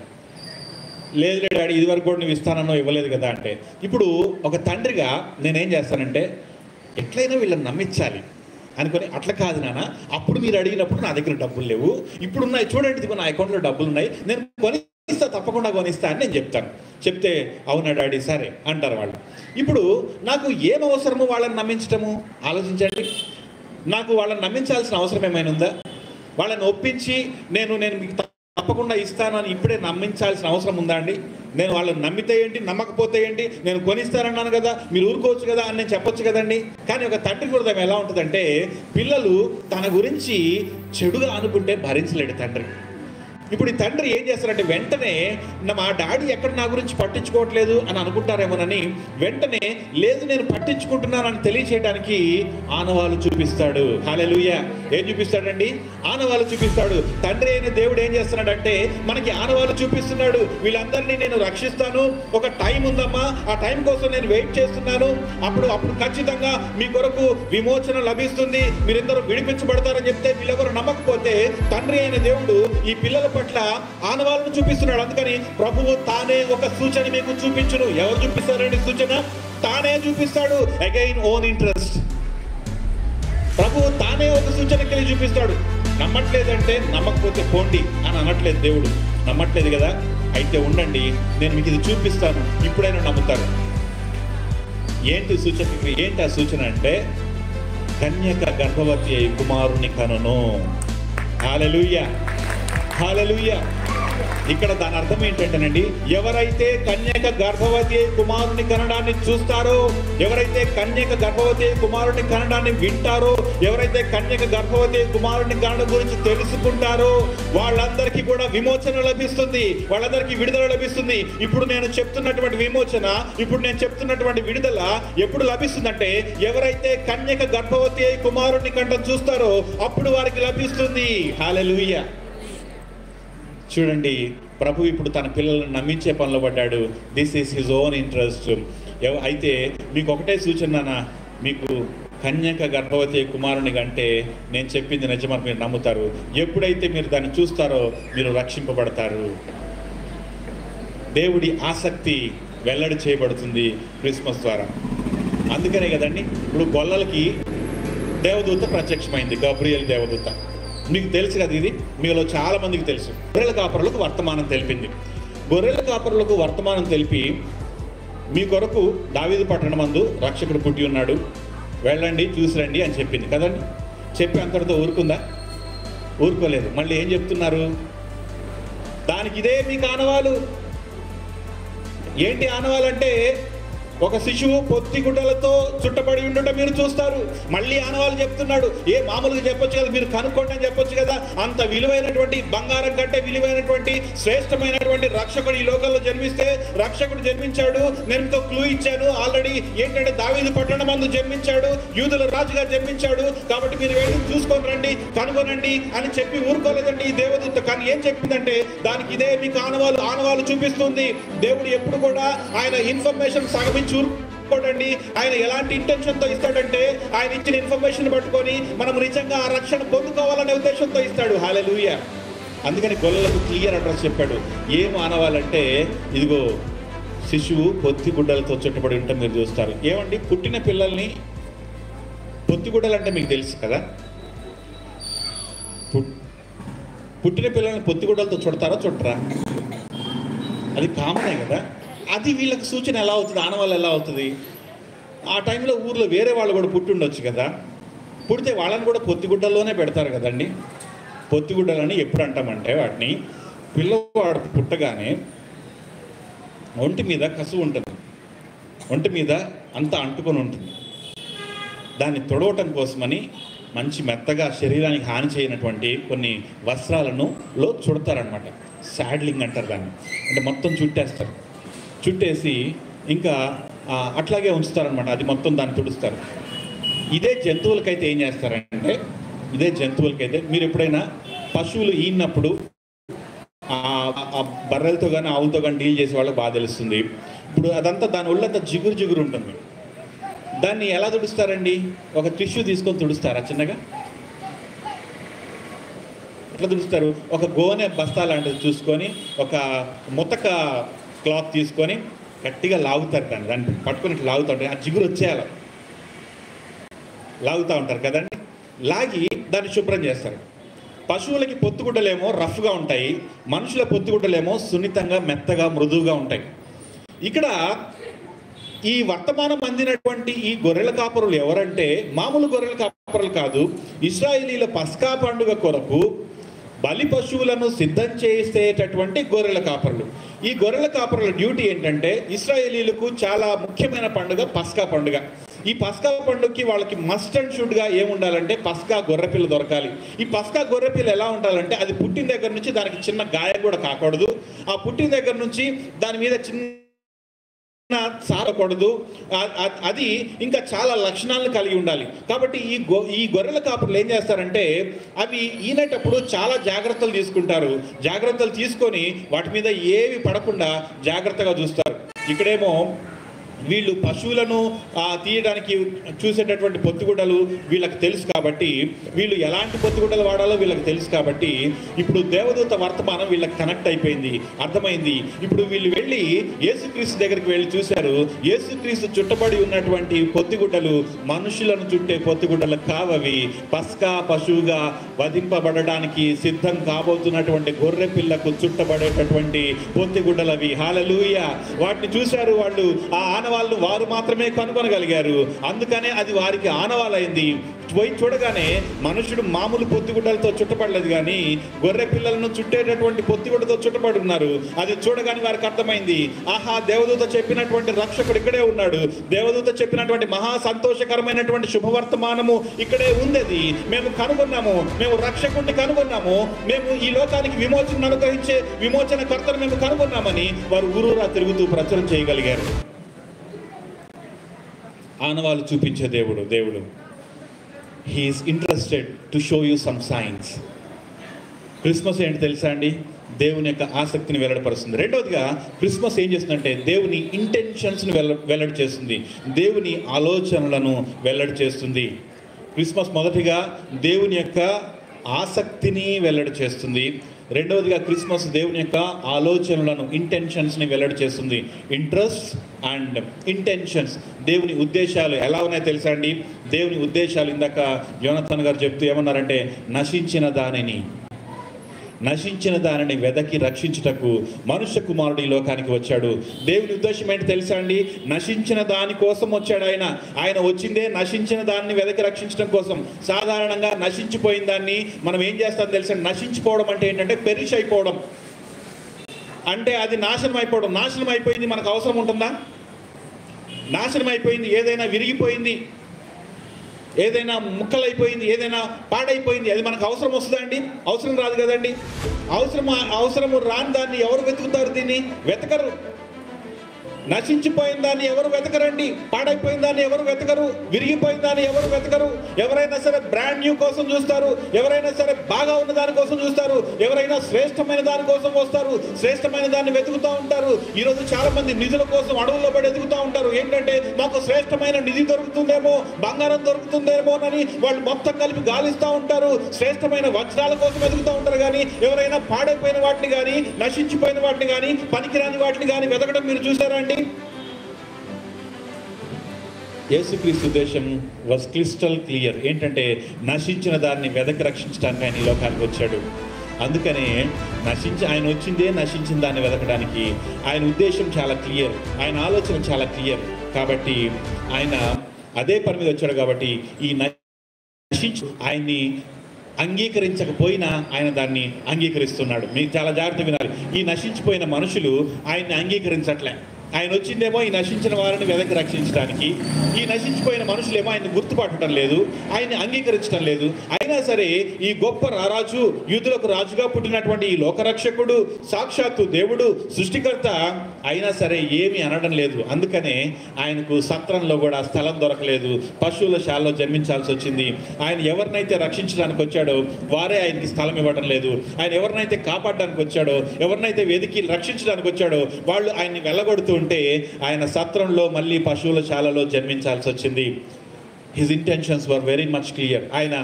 లేదు డాడీ, ఇదివరకు కూడా నువ్వు ఇస్తానన్నో ఇవ్వలేదు కదా అంటే, ఇప్పుడు ఒక తండ్రిగా నేనేం చేస్తానంటే ఎట్లయినా వీళ్ళని నమ్మించాలి అనుకొని, అట్లా కాదు నాన్న, అప్పుడు మీరు అడిగినప్పుడు నా దగ్గర డబ్బులు లేవు, ఇప్పుడున్నాయి చూడండి, ఇదిగో నా అకౌంట్లో డబ్బులు ఉన్నాయి, నేను కొని కొనిస్తా, తప్పకుండా కొనిస్తా అని నేను చెప్తాను. చెప్తే అవునా డాడీ సరే అంటారు వాళ్ళు. ఇప్పుడు నాకు ఏం అవసరము వాళ్ళని నమ్మించటము? ఆలోచించండి. నాకు వాళ్ళని నమ్మించాల్సిన అవసరం ఏమైనా ఉందా? వాళ్ళని ఒప్పించి నేను మీకు తప్పకుండా ఇస్తాను అని ఇప్పుడే నమ్మించాల్సిన అవసరం ఉందా అండి? నేను వాళ్ళని నమ్మితే ఏంటి, నమ్మకపోతే ఏంటి, నేను కొనిస్తానన్నాను కదా, మీరు ఊరుకోవచ్చు కదా అని నేను చెప్పొచ్చు కదండి. కానీ ఒక తండ్రి హృదయం ఎలా ఉంటుందంటే, పిల్లలు తన గురించి చెడుగా అనుకుంటే భరించలేడు తండ్రి. ఇప్పుడు ఈ తండ్రి ఏం చేస్తారంటే, వెంటనే మా డాడీ ఎక్కడ నా గురించి పట్టించుకోవట్లేదు అని అనుకుంటారేమోనని వెంటనే లేదు నేను పట్టించుకుంటున్నానని తెలియచేయడానికి ఆనవాళ్ళు చూపిస్తాడు. హల్లెలూయా. ఏం చూపిస్తాడండి? ఆనవాళ్ళు చూపిస్తాడు. తండ్రి అయిన దేవుడు ఏం చేస్తున్నాడంటే మనకి ఆనవాళ్ళు చూపిస్తున్నాడు. వీళ్ళందరినీ నేను రక్షిస్తాను, ఒక టైం ఉందమ్మా, ఆ టైం కోసం నేను వెయిట్ చేస్తున్నాను, అప్పుడు ఖచ్చితంగా మీ కొరకు విమోచన లభిస్తుంది, మీరందరూ విడిపించబడతారని చెప్తే వీళ్ళెవరు నమ్మకపోతే తండ్రి అయిన దేవుడు ఈ పిల్లల పట్ల ఆనవాళ్ళను చూపిస్తున్నాడు. అందుకని ప్రభువు తానే ఒక సూచన మీకు చూపించును. ఎవరు చూపిస్తారండి సూచన? తానే చూపిస్తాడు. Again own interest. ప్రభువు తానే ఒక సూచనకి చూపిస్తాడు. నమ్మట్లేదంటే నమ్మకపోతే పోండి అని అనట్లేదు దేవుడు. నమ్మట్లేదు కదా, అయితే ఉండండి, నేను మీకు ఇది చూపిస్తాను, ఇప్పుడైనా నమ్ముతారు. ఏంటి సూచన? ఏంటి ఆ సూచన అంటే, కన్యక గర్భవతి అయి కుమారుని కనును. హల్లెలూయా, హల్లెలూయా. ఇక్కడ దాని అర్థం ఏంటంటేనండి, ఎవరైతే కన్యక గర్భవతి కుమారుని కనడాన్ని చూస్తారో, ఎవరైతే కన్యక గర్భవతి కుమారుని కనడాన్ని వింటారో, ఎవరైతే కన్యక గర్భవతి కుమారుని కనడం గురించి తెలుసుకుంటారో వాళ్ళందరికీ కూడా విమోచన లభిస్తుంది, వాళ్ళందరికీ విడుదల లభిస్తుంది. ఇప్పుడు నేను చెప్తున్నటువంటి విమోచన, ఇప్పుడు నేను చెప్తున్నటువంటి విడుదల ఎప్పుడు లభిస్తుందంటే, ఎవరైతే కన్యక గర్భవతి కుమారుని కంటం చూస్తారో అప్పుడు వారికి లభిస్తుంది. హల్లెలూయా. చూడండి, ప్రభు ఇప్పుడు తన పిల్లలను నమ్మించే పనిలో పడ్డాడు. This is his own interest. అయితే మీకు ఒకటే సూచన, మీకు కన్యక గర్భవతి కుమారుని కంటే నేను చెప్పింది నిజమని మీరు నమ్ముతారు. ఎప్పుడైతే మీరు దాన్ని చూస్తారో మీరు రక్షింపబడతారు. దేవుడి ఆసక్తి వెల్లడి చేయబడుతుంది క్రిస్మస్ ద్వారా. అందుకనే కదండి ఇప్పుడు గొల్లలకి దేవదూత ప్రత్యక్షమైంది, గబ్రియల్ దేవదూత. మీకు తెలుసు కదా, ఇది మీలో చాలా మందికి తెలుసు. గొర్రెల కాపరులకు వర్తమానం తెలిపింది. గొర్రెల కాపరులకు వర్తమానం తెలిపి మీ కొరకు దావీదు పట్టణమందు రక్షకుడు పుట్టి ఉన్నాడు, వెళ్ళండి చూసిరండి అని చెప్పింది కదండి. చెప్పి అంతటితో ఊరుకుందా? ఊరుకోలేదు. మళ్ళీ ఏం చెప్తున్నారు? దానికి ఇదే మీకు ఆనవాలు. ఏంటి ఆనవాలంటే, ఒక శిశువు పొత్తి గుడ్డలతో చుట్టబడి ఉండటం మీరు చూస్తారు. మళ్ళీ ఆనవాళ్ళు చెప్తున్నాడు. ఏ మామూలుగా చెప్పొచ్చు కదా, మీరు కనుక్కోండి అని చెప్పొచ్చు కదా. అంత విలువైనటువంటి, బంగారం కంటే విలువైనటువంటి శ్రేష్టమైనటువంటి రక్షకుడు ఈ లోకంలో జన్మిస్తే, రక్షకుడు జన్మించాడు. నేను ఇంకో క్లూ ఇచ్చాను ఆల్రెడీ. ఏంటంటే దావీదు పట్టణమందు జన్మించాడు, యూదుల రాజుగా జన్మించాడు, కాబట్టి మీరు వెళ్ళి చూసుకొని రండి, కనుగొనండి అని చెప్పి ఊరుకోలేదండి ఈ దేవదూత. కానీ ఏం చెప్పిందంటే, దానికి ఇదే మీకు ఆనవాళ్ళు చూపిస్తుంది. దేవుడు ఎప్పుడు కూడా ఆయన ఇన్ఫర్మేషన్ సగం చూడండి, ఆయన ఎలాంటి ఇంటెన్షన్తో ఇస్తాడంటే, ఆయన ఇచ్చిన ఇన్ఫర్మేషన్ పట్టుకొని మనం నిజంగా ఆ రక్షణ పొందుకోవాలనే ఉద్దేశంతో ఇస్తాడు. హల్లెలూయా. అందుకని గొల్లలకు క్లియర్ అడ్రస్ చెప్పాడు. ఏం ఆనవాలంటే, ఇదిగో శిశువు పొత్తి గుడ్డలతో చుట్టబడి ఉంటే మీరు చూస్తారు. ఏమండి, పుట్టిన పిల్లల్ని పొత్తి గుడ్డలు అంటే మీకు తెలుసు కదా. పుట్టిన పిల్లల్ని పొత్తి గుడ్డలతో చుడతారా చుట్టరా? అది కామనే కదా. అది వీళ్ళకి సూచన ఎలా అవుతుంది, ఆనవాళ్ళు ఎలా అవుతుంది? ఆ టైంలో ఊర్లో వేరే వాళ్ళు కూడా పుట్టి ఉండొచ్చు కదా. పుడితే వాళ్ళని కూడా పొత్తిగుడ్డల్లోనే పెడతారు కదండి. పొత్తిగుడ్డలని ఎప్పుడు అంటామంటే, వాటిని పిల్లవాడు పుట్టగానే ఒంటి మీద కసువు ఉంటుంది, ఒంటి మీద అంతా అంటుకొని ఉంటుంది. దాన్ని తొడవటం కోసమని మంచి మెత్తగా శరీరానికి హాని చేయనటువంటి కొన్ని వస్త్రాలను చుడతారనమాట. శాడ్లింగ్ అంటారు దాన్ని. అంటే మొత్తం చుట్టేస్తారు. చుట్టేసి ఇంకా అట్లాగే ఉంచుతారనమాట. అది మొత్తం దాన్ని తుడుస్తారు. ఇదే జంతువులకైతే ఏం చేస్తారంటే, ఇదే జంతువులకైతే మీరు ఎప్పుడైనా పశువులు ఈనప్పుడు ఆ బర్రెలతో కానీ ఆవులతో కానీ డీల్ చేసే వాళ్ళకి బాగా తెలుస్తుంది. ఇప్పుడు అదంతా దాని ఒళ్ళంతా జిగురు ఉంటుంది. దాన్ని ఎలా తుడుస్తారండి? ఒక టిష్యూ తీసుకొని తుడుస్తారా చిన్నగా? ఎట్లా తుడుస్తారు? ఒక గోనె బస్తా లాంటిది చూసుకొని, ఒక ముతక క్లాత్ తీసుకొని గట్టిగా లాగుతారు. దాన్ని పట్టుకొని ఇట్లా లాగుతూ ఉంటారు. ఆ జిగురు వచ్చేయాలి, లాగుతూ ఉంటారు కదండి. లాగి దాన్ని శుభ్రం చేస్తారు. పశువులకి పొత్తుగుడ్డలేమో రఫ్గా ఉంటాయి, మనుషుల పొత్తుగుడ్డలేమో సున్నితంగా మెత్తగా మృదువుగా ఉంటాయి. ఇక్కడ ఈ వర్తమానం అందినటువంటి ఈ గొర్రెల కాపరులు ఎవరంటే మామూలు గొర్రెల కాపరులు కాదు. ఇశ్రాయేలీల పస్కా పండుగ కొరకు బలి పశువులను సిద్ధం చేసేటటువంటి గొర్రెల కాపరులు. ఈ గొర్రెల కాపరుల డ్యూటీ ఏంటంటే ఇశ్రాయేలీలకు చాలా ముఖ్యమైన పండుగ పస్కా పండుగ. ఈ పస్కా పండుగకి వాళ్ళకి మస్ట్ అండ్ షుడ్గా ఏముండాలంటే పస్కా గొర్రెపిల్ల దొరకాలి. ఈ పస్కా గొర్రెపిల్ల ఎలా ఉండాలంటే అది పుట్టిన దగ్గర నుంచి దానికి చిన్న గాయం కూడా కాకూడదు. ఆ పుట్టిన దగ్గర నుంచి దాని మీద చిన్న సారకూడదు. అది ఇంకా చాలా లక్షణాలను కలిగి ఉండాలి. కాబట్టి ఈ గొర్రెల కాపులు ఏం చేస్తారంటే అవి ఈనేటప్పుడు చాలా జాగ్రత్తలు తీసుకుంటారు. జాగ్రత్తలు తీసుకొని వాటి మీద ఏవి పడకుండా జాగ్రత్తగా చూస్తారు. ఇక్కడేమో వీళ్ళు పశువులను తీయడానికి చూసేటటువంటి పొత్తుగుడ్డలు వీళ్ళకి తెలుసు కాబట్టి, వీళ్ళు ఎలాంటి పొత్తుగుడ్డలు వాడాలో వీళ్ళకి తెలుసు కాబట్టి ఇప్పుడు దేవదూత వర్తమానం వీళ్ళకి కనెక్ట్ అయిపోయింది, అర్థమైంది. ఇప్పుడు వీళ్ళు వెళ్ళి యేసుక్రీస్తు దగ్గరికి వెళ్ళి చూశారు. యేసుక్రీస్తు చుట్టబడి ఉన్నటువంటి పొత్తుగుడ్డలు మనుషులను చుట్టే పొత్తుగుడ్డలు కావవి. పస్కా పశువుగా వధింపబడడానికి సిద్ధం కాబోతున్నటువంటి గొర్రె పిల్లకు చుట్టబడేటటువంటి పొత్తుగుడ్డలవి. హల్లెలూయా. వాటిని చూశారు వాళ్ళు. ఆ ఆనవాళ్ళు వారు మాత్రమే కనుగొనగలిగారు. అందుకనే అది వారికి ఆనవాలైంది. పోయి చూడగానే మనుషుడు మామూలు పొత్తిగుడ్డలతో చుట్టపడలేదు, కానీ గొర్రె పిల్లలను చుట్టేటటువంటి పొత్తిగుడ్డతో చుట్టబడి ఉన్నారు. అది చూడగానే వారికి అర్థమైంది, ఆహా, దేవదూత చెప్పినటువంటి రక్షకుడు ఇక్కడే ఉన్నాడు, దేవదూత చెప్పినటువంటి మహా సంతోషకరమైనటువంటి శుభవర్తమానము ఇక్కడే ఉంది. మేము కనుగొన్నాము, మేము రక్షకుడిని కనుగొన్నాము, మేము ఈ లోకానికి విమోచన అనుగ్రహించే విమోచన కర్తను మేము కనుగొన్నామని వారు ఊరూరా తిరుగుతూ ప్రచురం చేయగలిగారు. ఆనవాళ్ళు చూపించే దేవుడు he is interested to show you some signs. Christmas ఏంటి తెలుసా అండి? దేవుని యొక్క ఆసక్తిని వెల్లడిపరుస్తుంది. రెండవదిగా క్రిస్మస్ ఏం చేస్తుందంటే దేవుని ఇంటెన్షన్స్ని వెల్లడి చేస్తుంది, దేవుని ఆలోచనలను వెల్లడి చేస్తుంది. క్రిస్మస్ మొదటిగా దేవుని యొక్క ఆసక్తిని వెల్లడి చేస్తుంది. రెండవదిగా క్రిస్మస్ దేవుని యొక్క ఆలోచనలను, ఇంటెన్షన్స్ని వెల్లడి చేస్తుంది. ఇంట్రెస్ట్ అండ్ ఇంటెన్షన్స్, దేవుని ఉద్దేశాలు ఎలా ఉన్నాయో తెలుసా అండి? దేవుని ఉద్దేశాలు ఇందాక యోనథన్ గారు చెప్తూ ఏమన్నారంటే నశించిన దానిని వెదకి రక్షించుటకు మనుష్య కుమారుడు ఈ లోకానికి వచ్చాడు. దేవుని ఉద్దేశం ఏంటి తెలుసా అండి? నశించిన దాని కోసం వచ్చాడు ఆయన వచ్చిందే నశించిన దాన్ని వెదకి రక్షించడం కోసం. సాధారణంగా నశించిపోయిన దాన్ని మనం ఏం చేస్తాం తెలుసా? నశించిపోవడం అంటే ఏంటంటే పెరిష్ అయిపోవడం, అంటే అది నాశనం అయిపోవడం. నాశనం అయిపోయింది మనకు అవసరం ఉంటుందా? నాశనం అయిపోయింది, ఏదైనా విరిగిపోయింది, ఏదైనా ముక్కలైపోయింది, ఏదైనా పాడైపోయింది, అది మనకు అవసరం వస్తుందా అండి? అవసరం రాదు కదండి. అవసరము రాని దాన్ని ఎవరు వెతుకుతారు? దీన్ని వెతకరు. నశించిపోయిన దాన్ని ఎవరు వెతకరండి. పాడైపోయిన దాన్ని ఎవరు వెతకరు. విరిగిపోయిన దాన్ని ఎవరు వెతకరు. ఎవరైనా సరే బ్రాండ్ న్యూ కోసం చూస్తారు, ఎవరైనా సరే బాగా ఉన్న దాని కోసం చూస్తారు, ఎవరైనా శ్రేష్టమైన దాని కోసం వస్తారు, శ్రేష్టమైన దాన్ని వెతుకుతూ ఉంటారు. ఈరోజు చాలా మంది నిధుల కోసం అడవుల్లో పడి వెతుకుతూ ఉంటారు. ఏంటంటే మాకు శ్రేష్టమైన నిధి దొరుకుతుందేమో, బంగారం దొరుకుతుందేమోనని వాళ్ళు మొత్తం కలిపి గాలిస్తూ ఉంటారు. శ్రేష్టమైన వజ్రాల కోసం వెతుకుతూ ఉంటారు. కానీ ఎవరైనా పాడైపోయిన వాటిని కానీ, నశించిపోయిన వాటిని కానీ, పనికిరాని వాటిని కానీ వెతకడం మీరు చూసారా అండి? యేసుక్రీస్తు ఉద్దేశం వాజ్ క్రిస్టల్ క్లియర్. ఏంటంటే నశించిన దాన్ని వెదకి రక్షించడానికి ఆయన ఈ లోకానికి వచ్చాడు. అందుకనే ఆయన వచ్చిందే నశించిన దాన్ని వెతకడానికి. ఆయన ఉద్దేశం చాలా క్లియర్, ఆయన ఆలోచన చాలా క్లియర్. కాబట్టి ఆయన అదే పని మీద వచ్చాడు. కాబట్టి ఈ ఆయన్ని అంగీకరించకపోయినా ఆయన దాన్ని అంగీకరిస్తున్నాడు. మీరు చాలా జాగ్రత్త వినాలి. ఈ నశించిపోయిన మనుషులు ఆయన్ని అంగీకరించట్లే. ఆయన వచ్చిందేమో ఈ నశించిన వారిని వెదకి రక్షించడానికి. ఈ నశించిపోయిన మనుషులేమో ఆయన గుర్తుపట్టడం లేదు, ఆయన్ని అంగీకరించడం లేదు. అయినా సరే ఈ గొప్ప రారాజు, యూదులకు రాజుగా పుట్టినటువంటి ఈ లోకరక్షకుడు, సాక్షాత్తు దేవుడు, సృష్టికర్త అయినా సరే ఏమీ అనడం లేదు. అందుకనే ఆయనకు సత్రంలో కూడా స్థలం దొరకలేదు, పశువుల శాలలో జన్మించాల్సి వచ్చింది. ఆయన ఎవరినైతే రక్షించడానికి వచ్చాడో వారే ఆయనకి స్థలం ఇవ్వడం లేదు. ఆయన ఎవరినైతే కాపాడడానికి వచ్చాడో, ఎవరినైతే వెతికి రక్షించడానికి వచ్చాడో వాళ్ళు ఆయన్ని వెళ్ళగొడుతూ ఉంటే ఆయన సత్రంలో మళ్ళీ పశువుల శాలలో జన్మించాల్సి వచ్చింది. His intentions were very much clear. ఆయన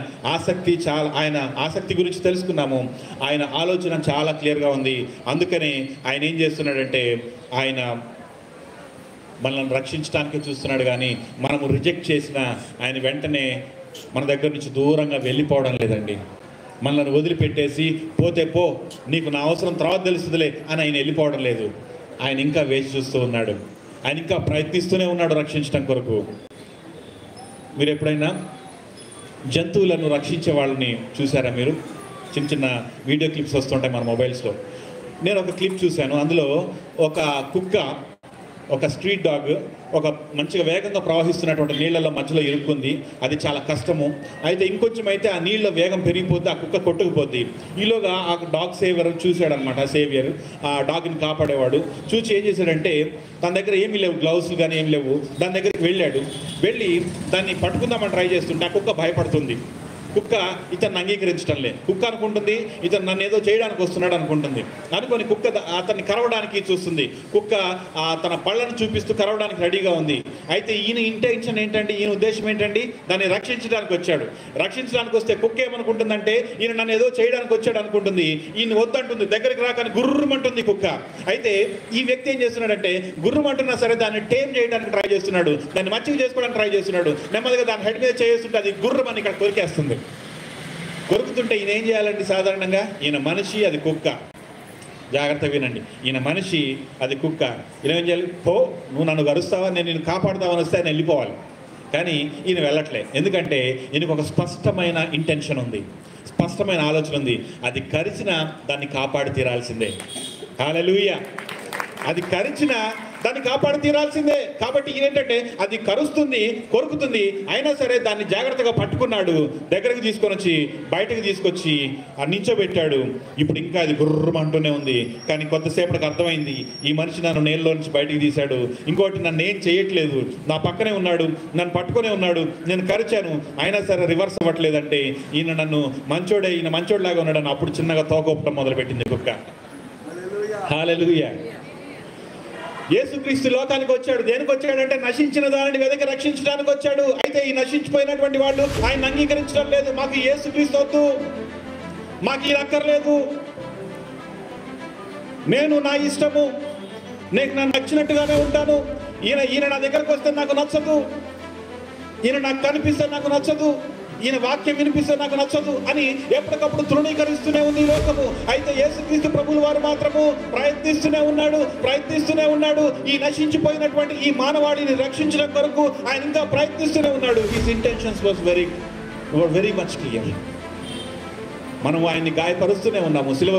ఆసక్తి గురించి తెలుసుకున్నాము. ఆయన ఆలోచన చాలా క్లియర్గా ఉంది. అందుకనే ఆయన ఏం చేస్తున్నాడంటే ఆయన మనల్ని రక్షించడానికే చూస్తున్నాడు. కానీ మనము రిజెక్ట్ చేసిన ఆయన వెంటనే మన దగ్గర నుంచి దూరంగా వెళ్ళిపోవడం లేదండి. మనల్ని వదిలిపెట్టేసి పోతే పో, నీకు నా అవసరం తర్వాత తెలుస్తుందిలే అని ఆయన వెళ్ళిపోవడం లేదు. ఆయన ఇంకా వేచి చూస్తూ ఉన్నాడు. ఆయన ఇంకా ప్రయత్నిస్తూనే ఉన్నాడు రక్షించడం కొరకు. మీరు ఎప్పుడైనా జంతువులను రక్షించే వాళ్ళని చూసారా? మీరు చిన్న చిన్న వీడియో క్లిప్స్ వస్తుంటాయి మన మొబైల్స్లో. నేను ఒక క్లిప్ చూశాను. అందులో ఒక కుక్క, ఒక స్ట్రీట్ డాగ్ ఒక మంచిగా వేగంగా ప్రవహిస్తున్నటువంటి నీళ్ళల్లో మధ్యలో ఇరుక్కుంది. అది చాలా కష్టము. అయితే ఇంకొంచెం అయితే ఆ నీళ్ళ వేగం పెరిగిపోద్ది, ఆ కుక్క కొట్టుకుపోద్ది. ఈలోగా ఆ డాగ్ సేవియర్ చూశాడనమాట. సేవియర్ ఆ డాగ్ని కాపాడేవాడు చూసి ఏం చేశాడంటే, తన దగ్గర ఏమీ లేవు, గ్లౌస్ కానీ ఏమి లేవు, దాని దగ్గరికి వెళ్ళి దాన్ని పట్టుకుందామని ట్రై చేస్తుంటే ఆ కుక్క భయపడుతుంది. కుక్క ఇతన్ని అంగీకరించడం లేదు. కుక్క అనుకుంటుంది ఇతను నన్ను ఏదో చేయడానికి వస్తున్నాడు అనుకుంటుంది. అనుకొని కుక్క అతన్ని కరవడానికి చూస్తుంది. కుక్క తన పళ్ళను చూపిస్తూ కరవడానికి రెడీగా ఉంది. అయితే ఈయన ఇంటెన్షన్ ఏంటంటే, ఈయన ఉద్దేశం ఏంటండి, దాన్ని రక్షించడానికి వచ్చాడు. రక్షించడానికి వస్తే కుక్క ఏమనుకుంటుందంటే, ఈయన నన్ను ఏదో చేయడానికి వచ్చాడు అనుకుంటుంది. ఈయన వద్దంటుంది, దగ్గరికి రాకని గుర్రమంటుంది కుక్క. అయితే ఈ వ్యక్తి ఏం చేస్తున్నాడంటే, గుర్రమంటున్నా సరే దాన్ని టేమ్ చేయడానికి ట్రై చేస్తున్నాడు, దాన్ని మంచిగా చేసుకోవడానికి ట్రై చేస్తున్నాడు. నెమ్మదిగా దాని హెడ్ మీద చేస్తుంటే అది గుర్రమని ఇక్కడ కొరికేస్తుంది. కొరుకుతుంటే ఈయన ఏం చేయాలండి? సాధారణంగా ఈయన మనిషి, అది కుక్క. జాగ్రత్త వినండి, ఈయన మనిషి, అది కుక్క. ఈయన ఏం చేయాలి? పో, నువ్వు నన్ను గరుస్తావా, నేను నిన్ను కాపాడుతావని వస్తే ఆయన వెళ్ళిపోవాలి. కానీ ఈయన వెళ్ళట్లే. ఎందుకంటే ఈయనకు ఒక స్పష్టమైన ఇంటెన్షన్ ఉంది, స్పష్టమైన ఆలోచన ఉంది. అది కరిచిన దాన్ని కాపాడి తీరాల్సిందే. హల్లెలూయా. అది కరిచిన దాన్ని కాపాడి తీరాల్సిందే. కాబట్టి ఈయనేంటంటే, అది కరుస్తుంది, కొరుకుతుంది, అయినా సరే దాన్ని జాగ్రత్తగా పట్టుకున్నాడు. దగ్గరకు తీసుకొని వచ్చి బయటకు తీసుకొచ్చి నించోబెట్టాడు. ఇప్పుడు ఇంకా అది గుర్రమంటూనే ఉంది. కానీ కొంతసేపటికి అర్థమైంది, ఈ మనిషి నన్ను నీళ్ళలో నుంచి బయటికి తీశాడు, ఇంకోటి నన్ను ఏం చేయట్లేదు, నా పక్కనే ఉన్నాడు, నన్ను పట్టుకునే ఉన్నాడు, నేను కరిచాను, అయినా సరే రివర్స్ అవ్వట్లేదంటే ఈయన నన్ను మంచోడే, ఈయన మంచోడిలాగా ఉన్నాడని అప్పుడు చిన్నగా తోకొప్పడం మొదలుపెట్టింది కుక్క. హల్లెలూయా. యేసుక్రీస్తు లోకానికి వచ్చాడు. దేనికి వచ్చాడంటే, నశించిన దానిని వెదకి రక్షించడానికి వచ్చాడు. అయితే ఈ నశించిపోయినటువంటి వాళ్ళు ఆయన అంగీకరించడం లేదు. మాకు యేసుక్రీస్తు వద్దు, మాకు ఈ అక్కర్లేదు, నేను నా ఇష్టము, నేను నన్ను నచ్చినట్టుగానే ఉంటాను, ఈయన నా దగ్గరకు వస్తే నాకు నచ్చదు, ఈయన నాకు కనిపిస్తే నాకు నచ్చదు, ఈయన వాక్యం వినిపిస్తే నాకు నచ్చదు అని ఎప్పటికప్పుడు తృణీకరిస్తూనే ఉంది ఈ లోకము. అయితే యేసుక్రీస్తు ప్రభువుల వారు మాత్రము ప్రయత్నిస్తూనే ఉన్నాడు. ఈ నశించిపోయినటువంటి ఈ మానవాళిని రక్షించడం కొరకు ఆయన ఇంకా ప్రయత్నిస్తూనే ఉన్నాడు. His intentions was very much clear. మనం ఆయన్ని గాయపరుస్తూనే ఉన్నాము, సిలువ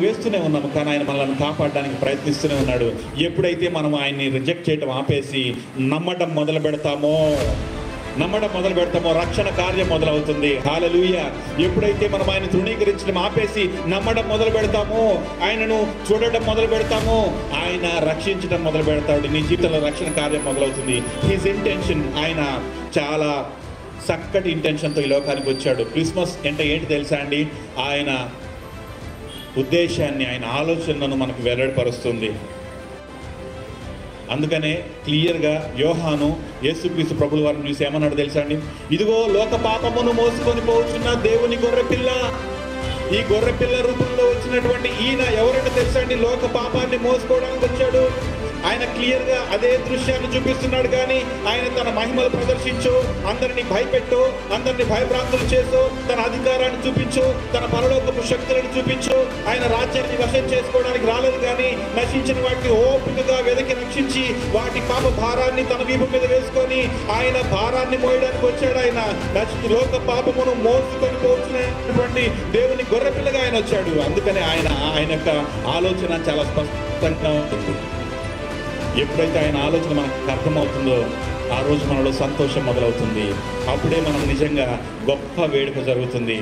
వేస్తూనే ఉన్నాము, కానీ ఆయన మనల్ని కాపాడడానికి ప్రయత్నిస్తూనే ఉన్నాడు. ఎప్పుడైతే మనం ఆయన్ని రిజెక్ట్ చేయడం ఆపేసి నమ్మడం మొదలు పెడతామో రక్షణ కార్యం మొదలవుతుంది. హల్లెలూయా. ఎప్పుడైతే మనం ఆయన తృణీకరించడం ఆపేసి నమ్మడం మొదలు పెడతామో, ఆయనను చూడడం మొదలు పెడతామో, ఆయన రక్షించడం మొదలు పెడతాడు. నీ జీవితంలో రక్షణ కార్యం మొదలవుతుంది. హిజ్ ఇంటెన్షన్, ఆయన చాలా చక్కటి ఇంటెన్షన్తో ఈ లోకానికి వచ్చాడు. క్రిస్మస్ అంటే ఏంటి తెలుసా అండి? ఆయన ఉద్దేశాన్ని, ఆయన ఆలోచనలను మనకు వెల్లడిపరుస్తుంది. అందుకనే క్లియర్గా యోహాను యేసుక్రీస్తు ప్రభుల వారిని చూసి ఏమన్నాడు తెలుసా అండి? ఇదిగో లోక పాపమును మోసుకొని పోచున్న దేవుని గొర్రెపిల్ల. ఈ గొర్రెపిల్ల రూపంలో వచ్చినటువంటి ఈయన ఎవరంటే తెలుసా అండి? లోక పాపాన్ని మోసుకోవడానికి వచ్చాడు. ఆయన క్లియర్గా అదే దృశ్యాన్ని చూపిస్తున్నాడు. కానీ ఆయన తన మహిమలు ప్రదర్శించు, అందరినీ భయపెట్టు, అందరినీ భయభ్రాంతులు చేసు, తన అధికారాన్ని చూపించు, తన పరలోకపు శక్తులను చూపించు. ఆయన రాజ్యాన్ని వశం చేసుకోవడానికి రాలేదు, కానీ నశించిన వాటిని ఓపికగా వెదకి రక్షించి వాటి పాప భారాన్ని తన వీపు మీద వేసుకొని ఆయన భారాన్ని మోయడానికి వచ్చాడు. ఆయన లోక పాపమును మోసుకొని పోతున్నటువంటి దేవుని గొర్రెపిల్లగా ఆయన వచ్చాడు. అందుకని ఆయన యొక్క ఆలోచన చాలా స్పష్టంగా ఉంటుంది. ఎప్పుడైతే ఆయన ఆలోచన మనకు అర్థమవుతుందో ఆ రోజు మనలో సంతోషం మొదలవుతుంది. అప్పుడే మనం నిజంగా గొప్ప వేడుక జరుగుతుంది.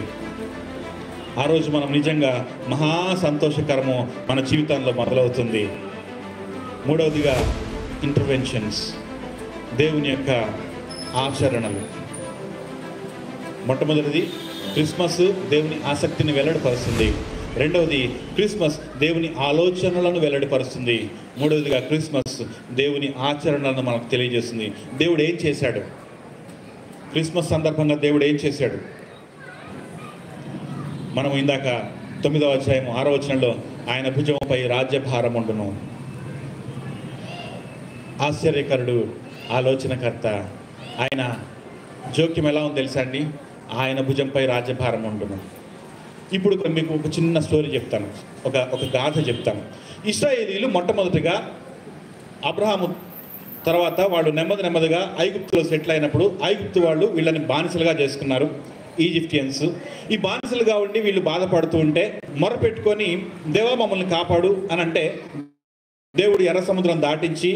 ఆ రోజు మనం నిజంగా మహా సంతోషకరము మన జీవితంలో మొదలవుతుంది. మూడవదిగా ఇంటర్వెన్షన్స్, దేవుని యొక్క ఆచరణలు. మొట్టమొదటిది క్రిస్మస్ దేవుని ఆసక్తిని వెల్లడిపరుస్తుంది. రెండవది క్రిస్మస్ దేవుని ఆలోచనలను వెల్లడిపరుస్తుంది. మూడవదిగా క్రిస్మస్ దేవుని ఆచరణలను మనకు తెలియజేస్తుంది. దేవుడు ఏం చేశాడు? క్రిస్మస్ సందర్భంగా దేవుడు ఏం చేశాడు? మనం ఇందాక 9వ అధ్యాయం 6వ వచనంలో ఆయన భుజంపై రాజ్యభారం ఉండును. ఆశ్చర్యకరుడు, ఆలోచనకర్త. ఆయన జోక్యం ఎలా ఉంది తెలుసా అండి? ఆయన భుజంపై రాజ్యభారం ఉండును. ఇప్పుడు మీకు ఒక చిన్న స్టోరీ చెప్తాను, ఒక గాథ చెప్తాను. ఇశ్రాయేలీలు మొట్టమొదటిగా అబ్రహాము తర్వాత వాళ్ళు నెమ్మదిగా ఐగుప్తులో సెటిల్ అయినప్పుడు ఐగుప్తు వాళ్ళు వీళ్ళని బానిసలుగా చేసుకున్నారు, ఈజిప్టియన్స్. ఈ బానిసలుగా ఉండి వీళ్ళు బాధపడుతూ ఉంటే మొరపెట్టుకొని దేవా మమ్మల్ని కాపాడు అని అంటే దేవుడు ఎర్ర సముద్రం దాటించి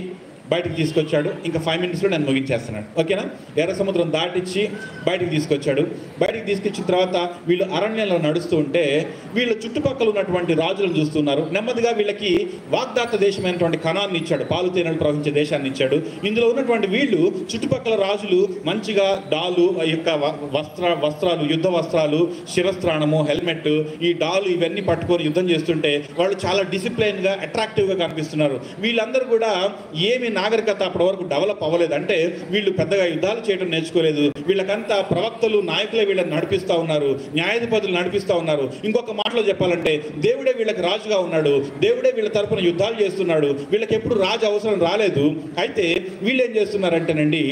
బయటికి తీసుకొచ్చాడు. ఇంకా 5 minutesలో నేను ముగించేస్తున్నాను, ఓకేనా? ఎర్ర సముద్రం దాటించి బయటికి తీసుకొచ్చాడు. బయటికి తీసుకొచ్చిన తర్వాత వీళ్ళు అరణ్యంలో నడుస్తూ ఉంటే వీళ్ళ చుట్టుపక్కల ఉన్నటువంటి రాజులను చూస్తున్నారు. నెమ్మదిగా వీళ్ళకి వాగ్దాత దేశమైనటువంటి కనాన్ని ఇచ్చాడు, పాలు తేనెలు ప్రవహించే దేశాన్ని ఇచ్చాడు. ఇందులో ఉన్నటువంటి వీళ్ళు చుట్టుపక్కల రాజులు మంచిగా డాలు యొక్క వస్త్రాలు, యుద్ధ వస్త్రాలు, శిరస్త్రాణము, హెల్మెట్, ఈ డాలు ఇవన్నీ పట్టుకొని యుద్ధం చేస్తుంటే వాళ్ళు చాలా డిసిప్లైన్గా అట్రాక్టివ్గా కనిపిస్తున్నారు. వీళ్ళందరూ కూడా ఏమి నాగరికత అప్పటి వరకు డెవలప్ అవ్వలేదు, అంటే వీళ్ళు పెద్దగా యుద్ధాలు చేయడం నేర్చుకోలేదు. వీళ్ళకంతా ప్రవక్తలు, నాయకులే వీళ్ళని నడిపిస్తూ ఉన్నారు, న్యాయాధిపతులు నడిపిస్తూ ఉన్నారు. ఇంకొక మాటలో చెప్పాలంటే దేవుడే వీళ్ళకి రాజుగా ఉన్నాడు, దేవుడే వీళ్ళ తరపున యుద్ధాలు చేస్తున్నాడు. వీళ్ళకి ఎప్పుడు రాజు అవసరం రాలేదు. అయితే వీళ్ళు ఏం చేస్తున్నారంటేనండి,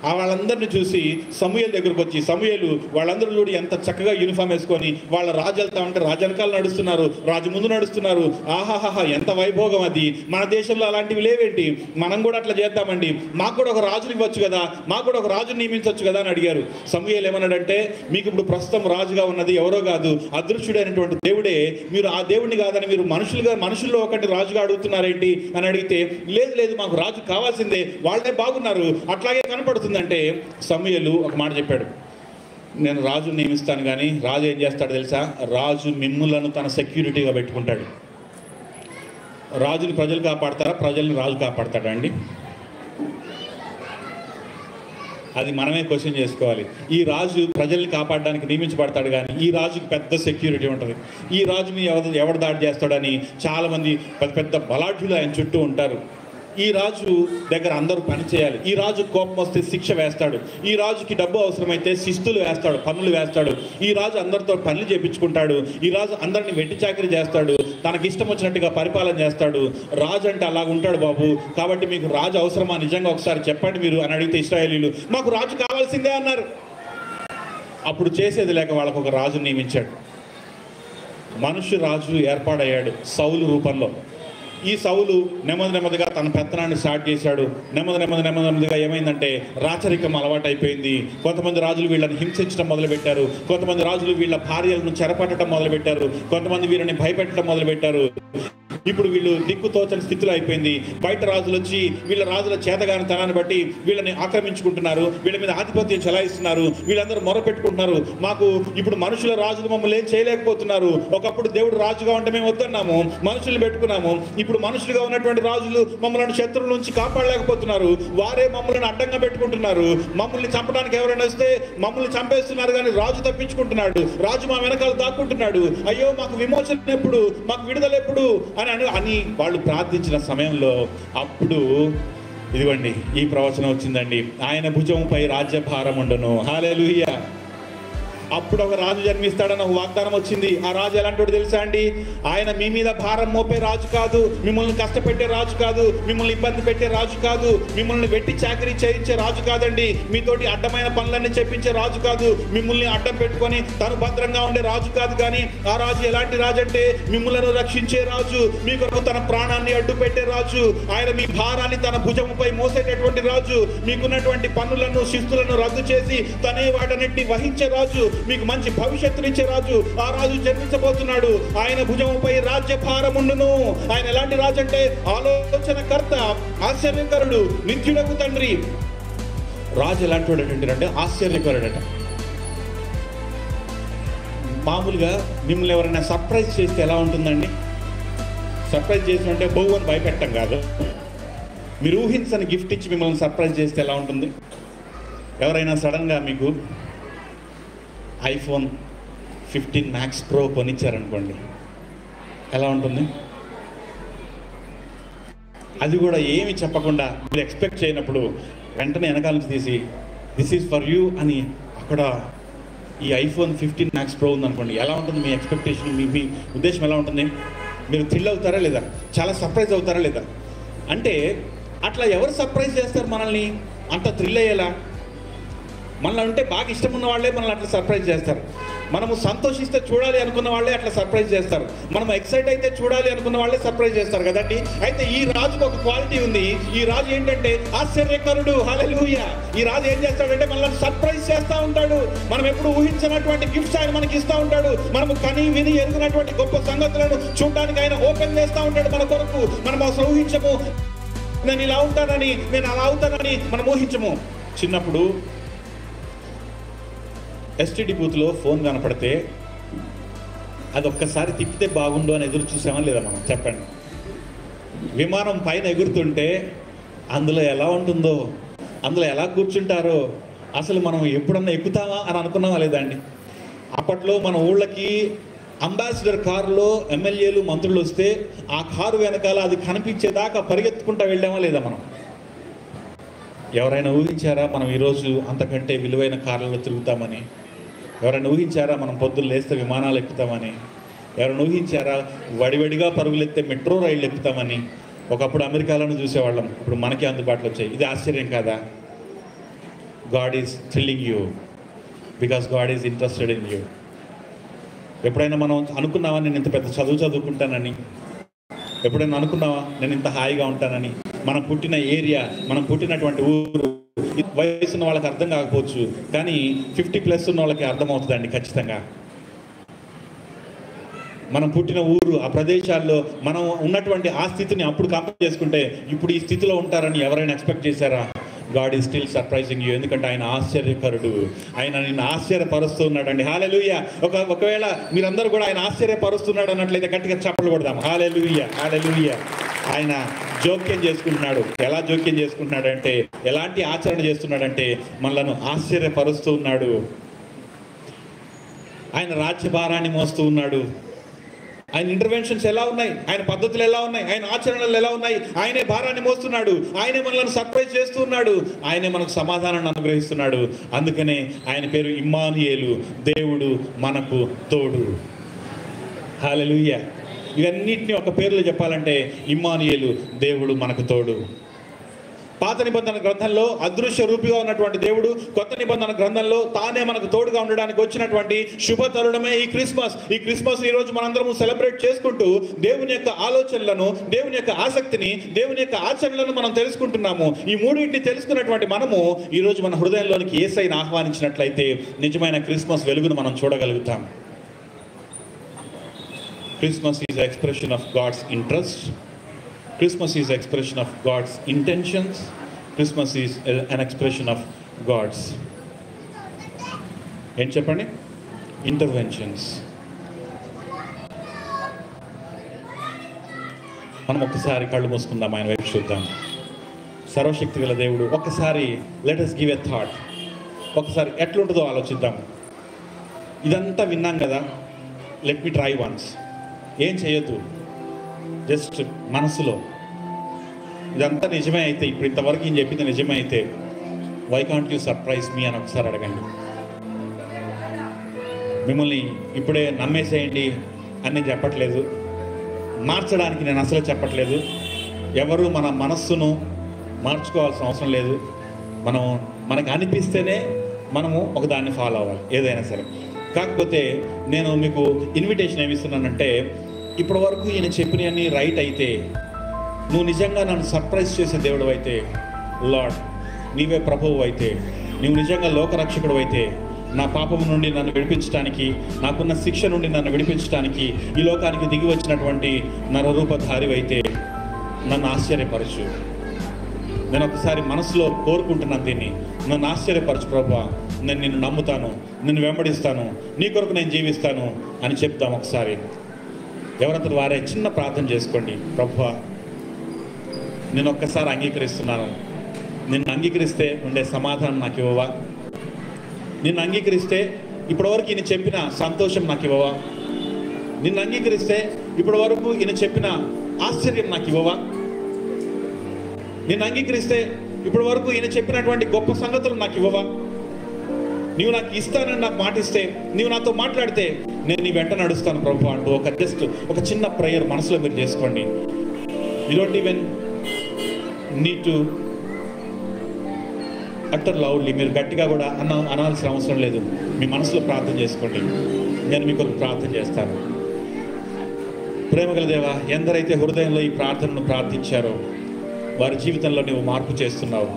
వాళ్ళందరినీ చూసి సమూయేలు దగ్గరకు వచ్చి, సమూయేలు వాళ్ళందరూ చూడు ఎంత చక్కగా యూనిఫామ్ వేసుకొని వాళ్ళ రాజు వెళ్తా ఉంటే రాజనకాలు నడుస్తున్నారు, రాజు ముందు నడుస్తున్నారు, ఆహాహా ఎంత వైభోగం అది, మన దేశంలో అలాంటివి లేవేంటి, మనం కూడా అట్లా చేద్దామండి, మాకు కూడా ఒక రాజుని ఇవ్వచ్చు కదా, మాకు కూడా ఒక రాజుని నియమించవచ్చు కదా అని అడిగారు. సమూయేలు ఏమన్నాడంటే, మీకు ఇప్పుడు ప్రస్తుతం రాజుగా ఉన్నది ఎవరో కాదు, అదృశ్యుడైనటువంటి దేవుడే, మీరు ఆ దేవుడిని కాదని మీరు మనుషుల్లో ఒకటి రాజుగా అడుగుతున్నారేంటి అని అడిగితే, లేదు మాకు రాజు కావాల్సిందే, వాళ్ళే బాగున్నారు, అట్లాగే కనపడుతుంది అంటే సమూయేలు ఒక మాట చెప్పాడు, నేను రాజుని నియమిస్తాను. కానీ రాజు ఏం చేస్తాడు తెలుసా? రాజు మిమ్ములను తన సెక్యూరిటీగా పెట్టుకుంటాడు. రాజుని ప్రజలు కాపాడతారా, ప్రజల్ని రాజు కాపాడతాడా అండి? అది మనమే క్వశ్చన్ చేసుకోవాలి. ఈ రాజు ప్రజల్ని కాపాడడానికి నియమించబడతాడు, కానీ ఈ రాజుకి పెద్ద సెక్యూరిటీ ఉంటుంది. ఈ రాజుని ఎవడు దాడి చేస్తాడని చాలామంది పెద్ద బలాఢ్యులు ఆయన చుట్టూ ఉంటారు. ఈ రాజు దగ్గర అందరూ పని చేయాలి. ఈ రాజు కోపం వస్తే శిక్ష వేస్తాడు. ఈ రాజుకి డబ్బు అవసరమైతే శిస్తులు వేస్తాడు, పన్నులు వేస్తాడు. ఈ రాజు అందరితో పనులు చేయించుకుంటాడు. ఈ రాజు అందరిని వెట్టి చాకరీ చేస్తాడు, తనకి ఇష్టం వచ్చినట్టుగా పరిపాలన చేస్తాడు. రాజు అంటే అలాగ ఉంటాడు బాబు. కాబట్టి మీకు రాజు అవసరమా నిజంగా ఒకసారి చెప్పండి మీరు అని అడిగితే ఇశ్రాయేలీలు మాకు రాజు కావాల్సిందే అన్నారు. అప్పుడు చేసేది లేక వాళ్ళకు ఒక రాజును నియమించాడు. మనుష్య రాజు ఏర్పాడయ్యాడు సౌలు రూపంలో. ఈ సౌలు నెమ్మదిగా తన పెత్తనాన్ని స్టార్ట్ చేశాడు. నెమ్మదిగా ఏమైందంటే రాచరికం అలవాటు అయిపోయింది. కొంతమంది రాజులు వీళ్ళని హింసించడం మొదలుపెట్టారు, కొంతమంది రాజులు వీళ్ళ భార్యలను చెరపట్టడం మొదలుపెట్టారు, కొంతమంది వీళ్ళని భయపెట్టడం మొదలుపెట్టారు. ఇప్పుడు వీళ్ళు దిక్కుతోచని స్థితిలో అయిపోయింది. బయట రాజులు వచ్చి వీళ్ళ రాజుల చేతగాని తనాన్ని బట్టి వీళ్ళని ఆక్రమించుకుంటున్నారు, వీళ్ళ మీద ఆధిపత్యం చెలాయిస్తున్నారు. వీళ్ళందరూ మొరపెట్టుకుంటున్నారు, మాకు ఇప్పుడు మనుషుల రాజులు మమ్మల్ని ఏం చేయలేకపోతున్నారు. ఒకప్పుడు దేవుడు రాజుగా ఉంటే మేము వద్దన్నాము, మనుషులు పెట్టుకున్నాము. ఇప్పుడు మనుషులుగా ఉన్నటువంటి రాజులు మమ్మల్ని శత్రువుల నుంచి కాపాడలేకపోతున్నారు, వారే మమ్మల్ని అడ్డంగా పెట్టుకుంటున్నారు. మమ్మల్ని చంపడానికి ఎవరైనా వస్తే మమ్మల్ని చంపేస్తున్నారు, కానీ రాజు తప్పించుకుంటున్నాడు, రాజు మా వెనకాల దాక్కుంటున్నాడు. అయ్యో మాకు విమోచన ఎప్పుడు, మాకు విడుదల ఎప్పుడు అని వాళ్ళు ప్రార్థించిన సమయంలో అప్పుడు ఇదిగోండి ఈ ప్రవచనం వచ్చిందండి, ఆయన భుజంపై రాజ్యభారం ఉండను. హల్లెలూయా. అప్పుడు ఒక రాజు జన్మిస్తాడని ఒక వాగ్దానం వచ్చింది. ఆ రాజు ఎలాంటి తెలుసా అండి? ఆయన మీ మీద భారం మోపే రాజు కాదు, మిమ్మల్ని కష్టపెట్టే రాజు కాదు, మిమ్మల్ని ఇబ్బంది పెట్టే రాజు కాదు, మిమ్మల్ని వెట్టి చాకరీ చేయించే రాజు కాదండి, మీతోటి అడ్డమైన పనులన్నీ చెప్పించే రాజు కాదు, మిమ్మల్ని అడ్డం పెట్టుకొని తను భద్రంగా ఉండే రాజు కాదు. కానీ ఆ రాజు ఎలాంటి రాజు అంటే మిమ్మల్ని రక్షించే రాజు, మీ కొరకు తన ప్రాణాన్ని అడ్డు పెట్టే రాజు. ఆయన మీ భారాన్ని తన భుజముపై మోసేటటువంటి రాజు, మీకున్నటువంటి పన్నులను శిస్తులను రద్దు చేసి తనే వాటన్నిటిని వహించే రాజు, మీకు మంచి భవిష్యత్తునిచ్చే రాజు. ఆ రాజు జన్మించబోతున్నాడు. ఆయన భుజముపై రాజ్యభారం ఉండును. ఆయన ఎలాంటి రాజు అంటే ఆలోచనకర్త, ఆశ్చర్యకరుడు, నిత్యుడకు తండ్రి. రాజు ఎలాంటి వాడు అంటే ఆశ్చర్యకరుడట. మామూలుగా మిమ్మల్ని ఎవరైనా సర్ప్రైజ్ చేస్తే ఎలా ఉంటుందండి? సర్ప్రైజ్ చేసినంటే బహు అని భయపెట్టం కాదు, మీరు ఊహించని గిఫ్ట్ ఇచ్చి మిమ్మల్ని సర్ప్రైజ్ చేస్తే ఎలా ఉంటుంది? ఎవరైనా సడన్గా మీకు iPhone 15 Max Pro కొనిచ్చారనుకోండి, ఎలా ఉంటుంది? అది కూడా ఏమి చెప్పకుండా మీరు ఎక్స్పెక్ట్ చేయనప్పుడు వెంటనే వెనకాల నుంచి తీసి దిస్ ఈజ్ ఫర్ యూ అని అక్కడ ఈ iPhone 15 Max Pro ఉందనుకోండి, ఎలా ఉంటుంది మీ ఎక్స్పెక్టేషన్? మీ ఉద్దేశం ఎలా ఉంటుంది? మీరు థ్రిల్ అవుతారా లేదా? చాలా సర్ప్రైజ్ అవుతారా లేదా? అంటే అట్లా ఎవరు సర్ప్రైజ్ చేస్తారు మనల్ని అంత థ్రిల్ అయ్యేలా? మనల్ని అంటే బాగా ఇష్టం ఉన్న వాళ్ళే మనల్ని అట్లా సర్ప్రైజ్ చేస్తారు. మనము సంతోషిస్తే చూడాలి అనుకున్న వాళ్ళే అట్లా సర్ప్రైజ్ చేస్తారు, మనం ఎక్సైట్ అయితే చూడాలి అనుకున్న వాళ్ళే సర్ప్రైజ్ చేస్తారు కదండి. అయితే ఈ రాజుకు ఒక క్వాలిటీ ఉంది. ఈ రాజు ఏంటంటే ఆశ్చర్యకరుడు. హల్లెలూయా. ఈ రాజు ఏం చేస్తాడంటే మనల్ని సర్ప్రైజ్ చేస్తూ ఉంటాడు. మనం ఎప్పుడు ఊహించినటువంటి గిఫ్ట్స్ ఆయన మనకి ఇస్తూ ఉంటాడు. మనము కని విని ఎరుగునటువంటి గొప్ప సంగతులను చూడడానికి ఆయన ఓపెన్ చేస్తూ ఉంటాడు మన కొరకు. మనం అసలు ఊహించము, నేను ఇలా ఉంటానని, నేను అలా అవుతానని మనం ఊహించము. చిన్నప్పుడు ఎస్టీడీ బూత్లో ఫోన్ కనపడితే అది ఒక్కసారి తిప్పితే బాగుండు అని ఎదురు చూసామా లేదా మనం? చెప్పండి. విమానం పైన ఎగురుతుంటే అందులో ఎలా ఉంటుందో, అందులో ఎలా కూర్చుంటారో, అసలు మనం ఎప్పుడన్నా ఎక్కుతామా అని అనుకున్నామా లేదా అండి? అప్పట్లో మన ఊళ్ళకి అంబాసిడర్ కారులో ఎమ్మెల్యేలు మంత్రులు వస్తే ఆ కారు వెనకాల అది కనిపించేదాకా పరిగెత్తుకుంటూ వెళ్ళామా లేదా మనం? ఎవరైనా ఊహించారా మనం ఈరోజు అంతకంటే విలువైన కార్లలో తిరుగుతామని? ఎవరైనా ఊహించారా మనం పొద్దున్న లేస్తే విమానాలు ఎక్కుతామని? ఎవరైనా ఊహించారా వడివడిగా పరుగులెత్తే మెట్రో రైళ్ళు ఎక్కుతామని? ఒకప్పుడు అమెరికాలోనే చూసేవాళ్ళం, ఇప్పుడు మనకి అందుబాటులో వచ్చాయి. ఇది ఆశ్చర్యం కాదా? God is thrilling you because God is interested in you. ఎప్పుడైనా మనం అనుకున్నావా నేను ఇంత పెద్ద చదువుకుంటానని? ఎప్పుడైనా అనుకున్నావా నేను ఇంత హాయిగా ఉంటానని? మనం పుట్టిన ఏరియా, మనం పుట్టినటువంటి ఊరు వయసు ఉన్న వాళ్ళకి అర్థం కాకపోవచ్చు, కానీ 50+ ఉన్న వాళ్ళకి అర్థమవుతుందండి ఖచ్చితంగా. మనం పుట్టిన ఊరు, ఆ ప్రదేశాల్లో మనం ఉన్నటువంటి ఆ స్థితిని అప్పుడు కంపేర్ చేసుకుంటే ఇప్పుడు ఈ స్థితిలో ఉంటారని ఎవరైనా ఎక్స్పెక్ట్ చేశారా? God is still surprising you. ఎందుకంటే ఆయన ఆశ్చర్యకరుడు. ఆయన నిన్ను ఆశ్చర్యపరుస్తూ ఉన్నాడండి. హల్లెలూయా. ఒకవేళ మీరందరూ కూడా ఆయన ఆశ్చర్యపరుస్తున్నాడు అన్నట్లయితే గట్టిగా చప్పట్లు కొడదాం. హల్లెలూయా, హల్లెలూయా. ఆయన జోక్యం చేసుకుంటున్నాడు. ఎలా జోక్యం చేసుకుంటున్నాడంటే, ఎలాంటి ఆచరణ చేస్తున్నాడంటే మనలను ఆశ్చర్యపరుస్తూ ఉన్నాడు. ఆయన రాజ్యభారాన్ని మోస్తూ ఉన్నాడు. ఆయన ఇంటర్వెన్షన్స్ ఎలా ఉన్నాయి, ఆయన పద్ధతులు ఎలా ఉన్నాయి, ఆయన ఆచరణలు ఎలా ఉన్నాయి. ఆయనే భారాన్ని మోస్తున్నాడు. ఆయనే మనల్ని సర్ప్రైజ్ చేస్తున్నాడు. ఆయనే మనకు సమాధానాన్ని అనుగ్రహిస్తున్నాడు. అందుకనే ఆయన పేరు ఇమ్మానుయేలు, దేవుడు మనకు తోడు. హల్లెలూయా. ఇవన్నిటిని ఒక పేర్లో చెప్పాలంటే ఇమ్మానుయేలు, దేవుడు మనకు తోడు. పాత నిబంధన గ్రంథంలో అదృశ్య రూపిగా ఉన్నటువంటి దేవుడు కొత్త నిబంధన గ్రంథంలో తానే మనకు తోడుగా ఉండడానికి వచ్చినటువంటి శుభ తరుణమే ఈ క్రిస్మస్. ఈ క్రిస్మస్ ఈ రోజు మనందరము సెలబ్రేట్ చేసుకుంటూ దేవుని యొక్క ఆలోచనలను, దేవుని యొక్క ఆసక్తిని, దేవుని యొక్క ఆచరణలను మనం తెలుసుకుంటున్నాము. ఈ మూడింటిని తెలుసుకున్నటువంటి మనము ఈ రోజు మన హృదయంలోనికి యేసయ్యను ఆహ్వానించినట్లయితే నిజమైన క్రిస్మస్ వెలుగును మనం చూడగలుగుతాం. Christmas is an expression of God's interest. Christmas is an expression of God's intentions. Christmas is an expression of God's ఏం చెప్పండి? ఇంటర్వెన్షన్స్. మనం ఒక్కసారి కళ్ళు మూసుకుందాం, ఆయన వైపు చూద్దాం. సర్వశక్తి గల దేవుడు, ఒక్కసారి let us give a thought. ఒకసారి ఎట్లుంటుందో ఆలోచిద్దాం. ఇదంతా విన్నాం కదా, లెట్ మీ ట్రై వన్స్. ఏం చేయొద్దు, జస్ట్ మనసులో ఇదంతా నిజమే అయితే, ఇప్పుడు ఇంతవరకు ఏం చెప్పింది నిజమే అయితే, వై కాంట్ యూ సర్ప్రైజ్ మీ అని ఒకసారి అడగండి. మిమ్మల్ని ఇప్పుడే నమ్మేసేయండి అని నేను చెప్పట్లేదు, మార్చడానికి నేను అసలు చెప్పట్లేదు. ఎవరు మన మనస్సును మార్చుకోవాల్సిన అవసరం లేదు. మనకు అనిపిస్తేనే మనము ఒకదాన్ని ఫాలో అవ్వాలి, ఏదైనా సరే. కాకపోతే నేను మీకు ఇన్విటేషన్ ఏమిస్తున్నానంటే, ఇప్పటి వరకు ఈయన చెప్పినవన్నీ రైట్ అయితే, నువ్వు నిజంగా నన్ను సర్ప్రైజ్ చేసే దేవుడు అయితే, లార్డ్ నీవే ప్రభువు అయితే, నువ్వు నిజంగా లోకరక్షకుడు అయితే, నా పాపము నుండి నన్ను విడిపించడానికి, నాకున్న శిక్ష నుండి నన్ను విడిపించడానికి ఈ లోకానికి దిగి వచ్చినటువంటి నరరూపధారి అయితే నన్ను ఆశ్చర్యపరచు. నేను ఒకసారి మనసులో కోరుకుంటున్నాను దీన్ని, నన్ను ఆశ్చర్యపరచు ప్రభువా, నేను నిన్ను నమ్ముతాను, నిన్ను వెంబడిస్తాను, నీ కొరకు నేను జీవిస్తాను అని చెప్తాం. ఒకసారి ఎవరంతటి వారే చిన్న ప్రార్థన చేసుకోండి. ప్రభువా, నేను ఒక్కసారి అంగీకరిస్తున్నాను. నిన్ను అంగీకరిస్తే ఉండే సమాధానం నాకు ఇవ్వవా? నిన్ను అంగీకరిస్తే ఇప్పటివరకు ఈయన చెప్పిన సంతోషం నాకు ఇవ్వవా? నిన్ను అంగీకరిస్తే ఇప్పటివరకు ఈయన చెప్పిన ఆశ్చర్యం నాకు ఇవ్వవా? నిన్ను అంగీకరిస్తే ఇప్పటివరకు ఈయన చెప్పినటువంటి గొప్ప సంగతులు నాకు ఇవ్వవా? నీవు నాకు ఇస్తానని నాకు మాటిస్తే, నీవు నాతో మాట్లాడితే నేను నీ వెంట నడుస్తాను ప్రభు అంటూ ఒక చిన్న ప్రేయర్ మనసులో మీరు చేసుకోండి. You don't even need to utter loudly, మీరు గట్టిగా కూడా అనాల్సిన అవసరం లేదు. మీ మనసులో ప్రార్థన చేసుకోండి. నేను మీకు ప్రార్థన చేస్తాను. ప్రేమగల దేవా, ఎందరైతే హృదయంలో ఈ ప్రార్థనను ప్రార్థించారో వారి జీవితంలో నువ్వు మార్పు చేస్తున్నావు.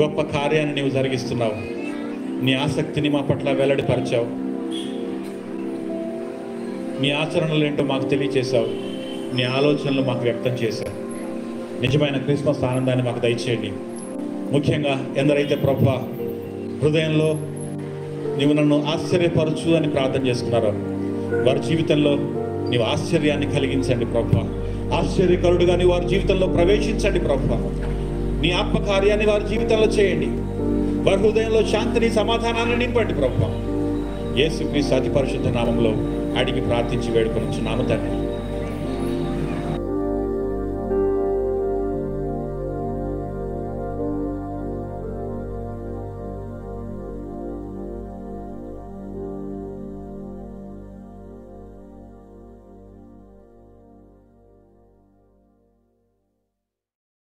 గొప్ప కార్యాన్ని నీవు జరిగిస్తున్నావు. నీ ఆసక్తిని మా పట్ల వెల్లడిపరిచావు. నీ ఆచరణలు ఏంటో మాకు తెలియచేశావు. నీ ఆలోచనలు మాకు వ్యక్తం చేశావు. నిజమైన క్రిస్మస్ ఆనందాన్ని మాకు దయచేయండి. ముఖ్యంగా ఎందరైతే ప్రభువా హృదయంలో నీవు నన్ను ఆశ్చర్యపరచు అని ప్రార్థన చేస్తున్నారో వారి జీవితంలో నీవు ఆశ్చర్యాన్ని కలిగించండి ప్రభువా. ఆశ్చర్యకరుడుగా నీ వారి జీవితంలో ప్రవేశించండి ప్రభువా. నీ ఆత్మకార్యాన్ని వారి జీవితంలో చేయండి. వారి హృదయంలో శాంతిని, సమాధానాన్ని నింపండి ప్రభువా. యేసుక్రీస్తు అతి పరిశుద్ధ నామంలో అడిగి ప్రార్థించి వేడుకొనుచున్నాము తండ్రి.